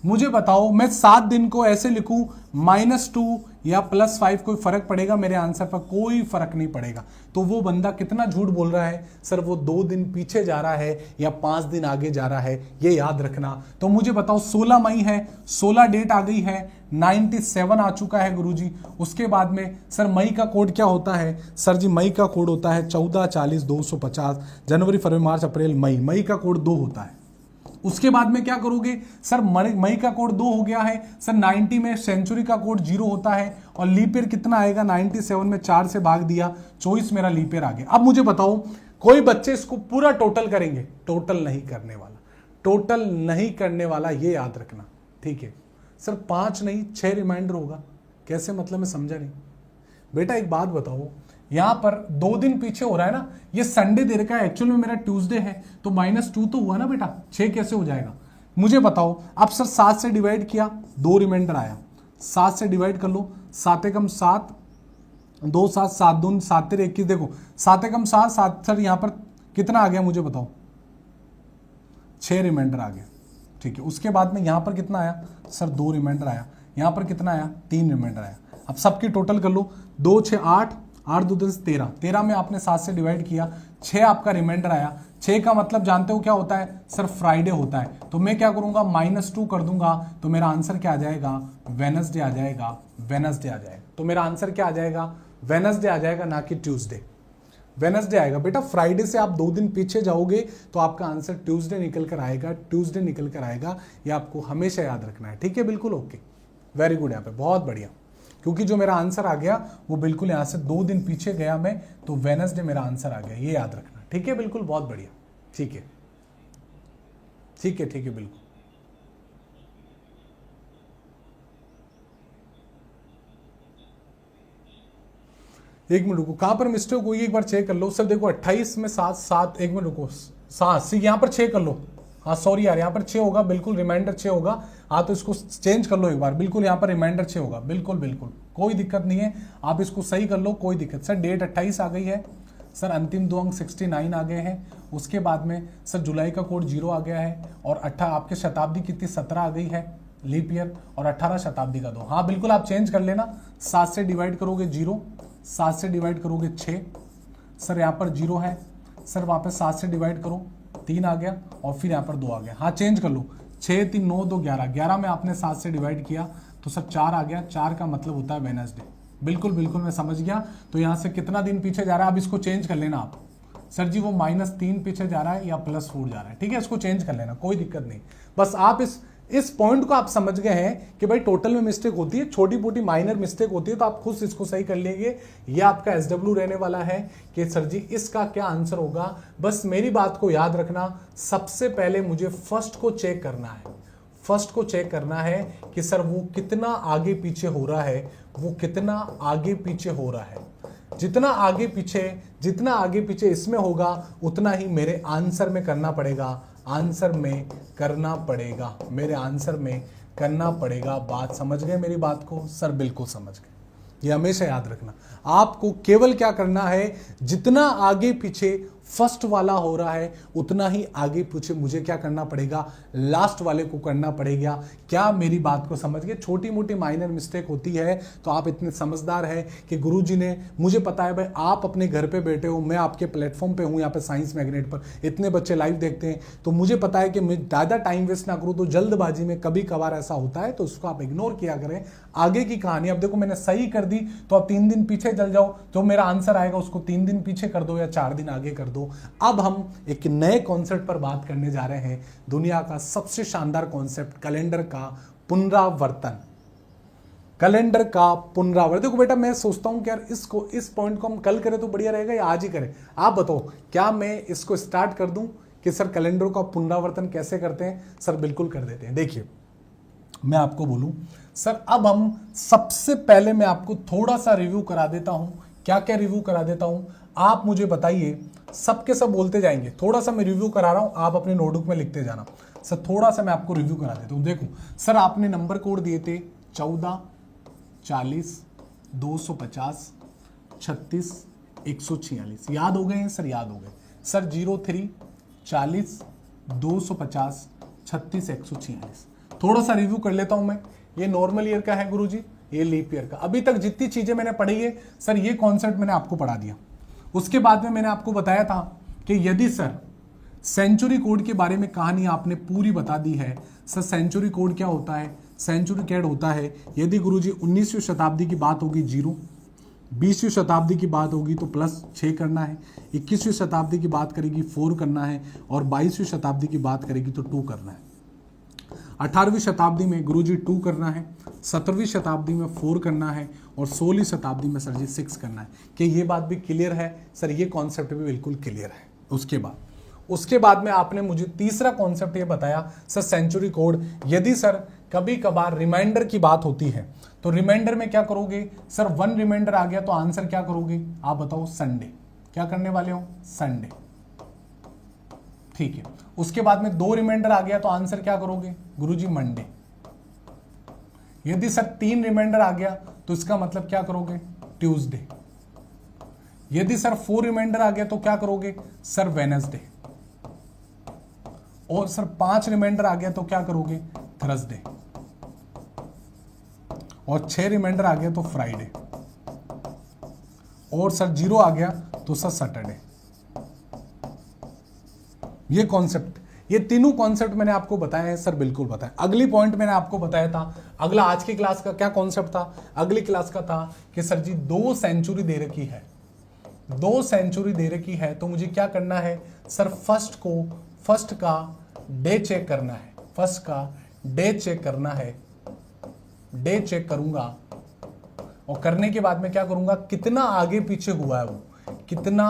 मुझे बताओ मैं 7 दिन को ऐसे लिखूं -2 या +5, कोई फर्क पड़ेगा मेरे आंसर पर? कोई फर्क नहीं पड़ेगा। तो वो बंदा कितना झूठ बोल रहा है, सर वो 2 दिन पीछे जा रहा है या 5 दिन आगे जा रहा है, ये याद रखना। तो मुझे बताओ 16 मई है, 16 डेट आ गई है, 97 आ चुका है गुरुजी। उसके बाद में सर मई का कोड क्या होता है, सर जी मई का कोड होता है 14 40 250, जनवरी फरवरी मार्च अप्रैल मई, मई का कोड 2 होता है। उसके बाद में क्या करोगे, सर मई का कोड 2 हो गया है। सर 90 में सेंचुरी का कोड 0 होता है, और लीप ईयर कितना आएगा 97 में 4 से भाग दिया, 24 मेरा लीप ईयर आ गया। अब मुझे बताओ कोई बच्चे इसको पूरा टोटल करेंगे, टोटल नहीं करने वाला, टोटल नहीं करने वाला, ये याद रखना, ठीक है। सर 5 नहीं 6 रिमाइंडर होगा, कैसे मतलब मैं समझा नहीं। बेटा एक बात बताओ, यहां पर 2 दिन पीछे हो रहा है ना, ये संडे दे रखा है, एक्चुअल में मेरा ट्यूसडे है, तो -2 तो हुआ ना बेटा, 6 कैसे हो जाएगा मुझे बताओ। अब सर 7 से डिवाइड किया 2 रिमाइंडर आया, 7 से डिवाइड कर लो, 7 एकम 7 2 7 7 2 7 3 21, देखो 7 एकम 7 7, सर यहां पर कितना आ गया मुझे बताओ, 6 रिमाइंडर आ गया, ठीक है। उसके बाद में यहां पर कितना आया, सर 2 रिमाइंडर आया, यहां पर कितना आया 3 रिमाइंडर आया। अब सबकी टोटल कर लो, 2 6 8 8 2 10 13, 13 में आपने 7 से डिवाइड किया, 6 आपका रिमाइंडर आया। 6 का मतलब जानते हो क्या होता है, सर फ्राइडे होता है। तो मैं क्या करूंगा -2 कर दूंगा, तो मेरा आंसर क्या आ जाएगा, वेडनेसडे आ जाएगा, वेडनेसडे आ जाएगा। तो मेरा आंसर क्या आ जाएगा, वेडनेसडे आ जाएगा, ना कि ट्यूसडे, वेडनेसडे आएगा। बेटा फ्राइडे से आप 2 दिन पीछे जाओगे तो आपका आंसर ट्यूसडे निकल कर आएगा, ट्यूसडे निकल कर आएगा, ये आपको हमेशा याद रखना है, ठीक है। बिल्कुल ओके, वेरी गुड, यहाँ पे बहुत बढ़िया। क्योंकि जो मेरा आंसर आ गया वो बिल्कुल यहां से 2 दिन पीछे गया मैं, तो वेडनेसडे मेरा आंसर आ गया, ये याद रखना, ठीक है। बिल्कुल बहुत बढ़िया, ठीक है, ठीक है, ठीक है, बिल्कुल। एक मिनट रुको, कहां पर मिस्टेक हुई एक बार चेक कर लो। सर देखो 28 में 7 7, एक मिनट रुको, 7 यहां पर 6 कर लो, हाँ सॉरी यार, यहाँ पर 6 होगा, बिल्कुल रिमाइंडर 6 होगा। हाँ तो इसको चेंज कर लो एक बार, बिल्कुल यहाँ पर रिमाइंडर 6 होगा, बिल्कुल बिल्कुल कोई दिक्कत नहीं है, आप इसको सही कर लो, कोई दिक्कत। सर डेट 28 आ गई है, सर अंतिम 2 अंक 69 आ गए हैं। उसके बाद में सर जुलाई का कोड 0 आ गया है, और आपके शताब्दी कितनी 17 आ गई है लीप ईयर, और 18 शताब्दी का 2। हाँ बिल्कुल आप चेंज कर लेना, 7 से डिवाइड करोगे 0, 7 से डिवाइड करोगे 6, सर यहाँ पर 0 है, सर वहाँ पर 7 से डिवाइड करो 3 आ गया, और फिर यहाँ पर 2 आ गया। हाँ चेंज कर लो, 6 3 9 2 11, 11 में आपने 7 से डिवाइड किया तो सर 4 आ गया, 4 का मतलब होता है वेडनेसडे। बिल्कुल बिल्कुल मैं समझ गया। तो यहाँ से कितना दिन पीछे जा रहा है, अब इसको चेंज कर लेना आप। सर जी वो -3 पीछे जा रहा है या +4 जा रहा है, ठीक है, इसको चेंज कर लेना, कोई दिक्कत नहीं। बस आप इस पॉइंट को आप समझ गए हैं कि भाई टोटल में मिस्टेक होती है, छोटी मोटी माइनर मिस्टेक होती है, तो आप खुद इसको सही कर लेंगे। ये आपका SW रहने वाला है कि सर जी इसका क्या आंसर होगा। बस मेरी बात को याद रखना, सबसे पहले मुझे फर्स्ट को चेक करना है, फर्स्ट को चेक करना है कि सर वो कितना आगे पीछे हो रहा है, वो कितना आगे पीछे हो रहा है। जितना आगे पीछे इसमें होगा उतना ही मेरे आंसर में करना पड़ेगा, आंसर में करना पड़ेगा, मेरे आंसर में करना पड़ेगा। बात समझ गए मेरी बात को? सर बिल्कुल समझ गए। ये हमेशा याद रखना, आपको केवल क्या करना है, जितना आगे पीछे फर्स्ट वाला हो रहा है उतना ही आगे पीछे मुझे क्या करना पड़ेगा, लास्ट वाले को करना पड़ेगा। क्या मेरी बात को समझ गए? छोटी मोटी माइनर मिस्टेक होती है तो आप इतने समझदार हैं कि गुरुजी ने, मुझे पता है भाई आप अपने घर पे बैठे हो, मैं आपके प्लेटफॉर्म पे हूं यहाँ पे साइंस मैग्नेट पर, इतने बच्चे लाइव देखते हैं, तो मुझे पता है कि मैं ज़्यादा टाइम वेस्ट ना करूँ, तो जल्दबाजी में कभी कभार ऐसा होता है तो उसको आप इग्नोर किया करें। आगे की कहानी अब देखो मैंने सही कर दी तो आप 3 दिन पीछे चल जाओ, जो मेरा आंसर आएगा उसको 3 दिन पीछे कर दो या 4 दिन आगे कर दो। अब हम एक नए कॉन्सेप्ट पर बात करने जा रहे हैं, दुनिया का सबसे शानदार कॉन्सेप्ट, कैलेंडर का पुनरावर्तन। कैलेंडर का पुनरावर्तन। देखो बेटा मैं सोचता हूं कि यार इस पॉइंट को हम कल करें तो बढ़िया रहेगा या आज ही करें? आप बताओ, क्या मैं इसको स्टार्ट कर दूं कि सर कैलेंडर का पुनरावर्तन कैसे करते हैं? सर बिल्कुल कर देते हैं। देखिए मैं आपको बोलूं सर, अब हम सबसे पहले मैं आपको थोड़ा सा रिव्यू करा देता हूं। क्या क्या रिव्यू करा देता हूं आप मुझे बताइए, सबके सब बोलते जाएंगे, थोड़ा सा मैं रिव्यू करा रहा हूं, आप अपने नोटबुक में लिखते जाना। सर थोड़ा सा मैं आपको रिव्यू करा देता हूं। देखो सर, आपने नंबर कोड दिए थे 14, 40, 250, 36, 146, याद हो गए हैं सर? याद हो गए सर। 03, 40, 250, 36, 146। थोड़ा सा रिव्यू कर लेता हूं मैं। ये नॉर्मल ईयर का है गुरुजी, ये लीप ईयर का। अभी तक जितनी चीजें मैंने पढ़ी है सर, ये कॉन्सेप्ट मैंने आपको पढ़ा दिया। उसके बाद में मैंने आपको बताया था कि यदि सर सेंचुरी कोड के बारे में कहानी आपने पूरी बता दी है। सर सेंचुरी कोड क्या होता है? सेंचुरी कोड होता है, यदि गुरुजी 19वीं शताब्दी की बात होगी 0, 20वीं शताब्दी की बात होगी तो +6 करना है, 21वीं शताब्दी की बात करेगी 4 करना है, और 22वीं शताब्दी की बात करेगी तो 2 करना है। 18वीं शताब्दी में गुरुजी 2 करना है, 17वीं शताब्दी में 4 करना है, और 16वीं शताब्दी में सर जी 6 करना है। कि ये बात भी क्लियर है? सर ये कॉन्सेप्ट भी बिल्कुल क्लियर है। उसके बाद में आपने मुझे तीसरा कॉन्सेप्ट ये बताया सर, सेंचुरी कोड, यदि सर कभी कभार रिमाइंडर की बात होती है तो रिमाइंडर में क्या करोगे? सर 1 रिमाइंडर आ गया तो आंसर क्या करोगे? आप बताओ। संडे। क्या करने वाले हो? संडे। ठीक है। उसके बाद में 2 रिमाइंडर आ गया तो आंसर क्या करोगे? गुरुजी मंडे। यदि सर 3 रिमाइंडर आ गया तो इसका मतलब क्या करोगे? ट्यूसडे। यदि सर 4 रिमाइंडर आ गया तो क्या करोगे? Sir Wednesday. और सर 5 रिमाइंडर आ गया तो क्या करोगे? थर्सडे। और 6 रिमाइंडर आ गया तो फ्राइडे। और सर 0 आ गया तो सर सैटरडे। ये कॉन्सेप्ट, ये तीनों कॉन्सेप्ट मैंने आपको बताए हैं सर, बिल्कुल बताया। अगली पॉइंट मैंने आपको बताया था, अगला आज की क्लास का क्या कॉन्सेप्ट था? अगली क्लास का था कि सर जी 2 सेंचुरी दे रखी है, 2 सेंचुरी दे रखी है, तो मुझे क्या करना है? सर फर्स्ट का डे चेक करना है, फर्स्ट का डे चेक करना है। डे चेक करूंगा और करने के बाद में क्या करूंगा? कितना आगे पीछे हुआ है वो, कितना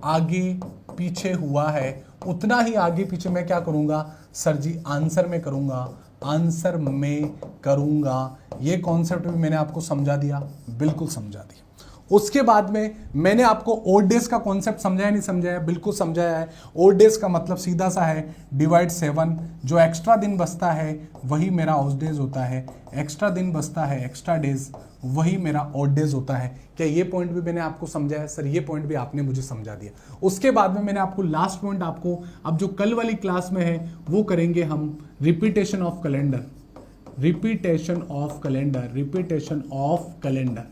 आगे पीछे हुआ है, उतना ही आगे पीछे मैं क्या करूंगा? सर जी आंसर में करूंगा, आंसर में करूंगा। ये कॉन्सेप्ट भी मैंने आपको समझा दिया, बिल्कुल समझा दिया। उसके बाद में मैंने आपको ओड डेज का कॉन्सेप्ट समझाया नहीं समझाया? बिल्कुल समझाया है। ओड डेज का मतलब सीधा सा है डिवाइड 7, जो एक्स्ट्रा दिन बचता है वही मेरा ओड डेज होता है, एक्स्ट्रा दिन बचता है, एक्स्ट्रा डेज, वही मेरा ओड डेज होता है। क्या ये पॉइंट भी मैंने आपको समझाया? सर ये पॉइंट भी आपने मुझे समझा दिया। उसके बाद में मैंने आपको लास्ट पॉइंट आपको अब जो कल वाली क्लास में है वो करेंगे हम, repetition of calendar, repetition of calendar, repetition of calendar.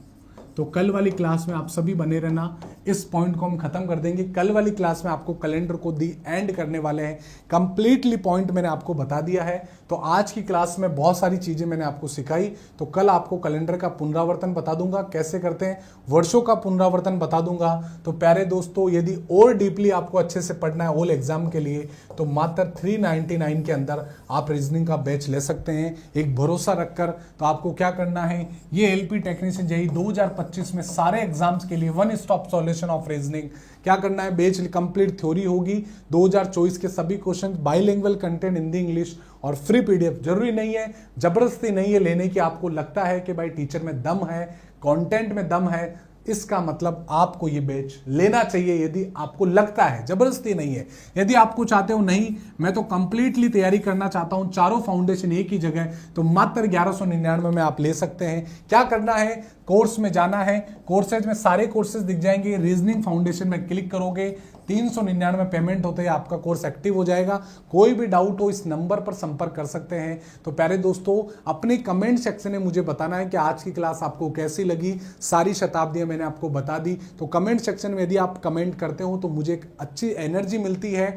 तो कल वाली क्लास में आप सभी बने रहना, इस पॉइंट को हम खत्म कर देंगे। कल वाली क्लास में आपको कैलेंडर को दी एंड करने वाले हैं, कंप्लीटली पॉइंट मैंने आपको बता दिया है। तो आज की क्लास में बहुत सारी चीजें मैंने आपको सिखाई, तो कल आपको कैलेंडर का पुनरावर्तन बता दूंगा कैसे करते हैं, वर्षों का पुनरावर्तन बता दूंगा। तो प्यारे दोस्तों, यदि और डीपली आपको अच्छे से पढ़ना है ओल एग्जाम के लिए, तो मात्र 399 के अंदर आप रीजनिंग का बैच ले सकते हैं, एक भरोसा रखकर। तो आपको क्या करना है, ये एलपी टेक्नीशियन जेईई 2025 में सारे एग्जाम्स के लिए one stop solution of reasoning, क्या करना है, बैच कंप्लीट थ्योरी होगी, 2024 के सभी question, bilingual content Hindi English, और फ्री पीडीएफ। जरूरी नहीं है, जबरदस्ती नहीं है लेने की। आपको लगता है कि भाई टीचर में दम है, कंटेंट में दम है, इसका मतलब आपको ये बैच लेना चाहिए, यदि आपको लगता है, जबरदस्ती नहीं है। यदि आपको चाहते हो नहीं मैं तो कंप्लीटली तैयारी करना चाहता हूं, चारों फाउंडेशन एक ही जगह, तो मात्र 1199 में आप ले सकते हैं। क्या करना है, कोर्स में जाना है, कोर्सेज में सारे कोर्सेज दिख जाएंगे, रीजनिंग फाउंडेशन में क्लिक करोगे, 399 पेमेंट होते ही आपका कोर्स एक्टिव हो जाएगा। कोई भी डाउट हो इस नंबर पर संपर्क कर सकते हैं। तो प्यारे दोस्तों, अपने कमेंट सेक्शन में मुझे बताना है कि आज की क्लास आपको कैसी लगी। सारी शताब्दियां मैंने आपको बता दी। तो कमेंट सेक्शन में यदि आप कमेंट करते हो तो मुझे एक अच्छी एनर्जी मिलती है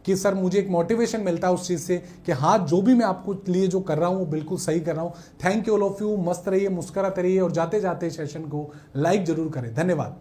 कि सर मुझे एक मोटिवेशन मिलता है उस चीज़ से कि हाँ, जो भी मैं आपको लिए जो कर रहा हूँ वो बिल्कुल सही कर रहा हूँ। Thank you all of you. मस्त रहिए, मुस्कुराते रहिए और जाते जाते सेशन को लाइक जरूर करें। धन्यवाद।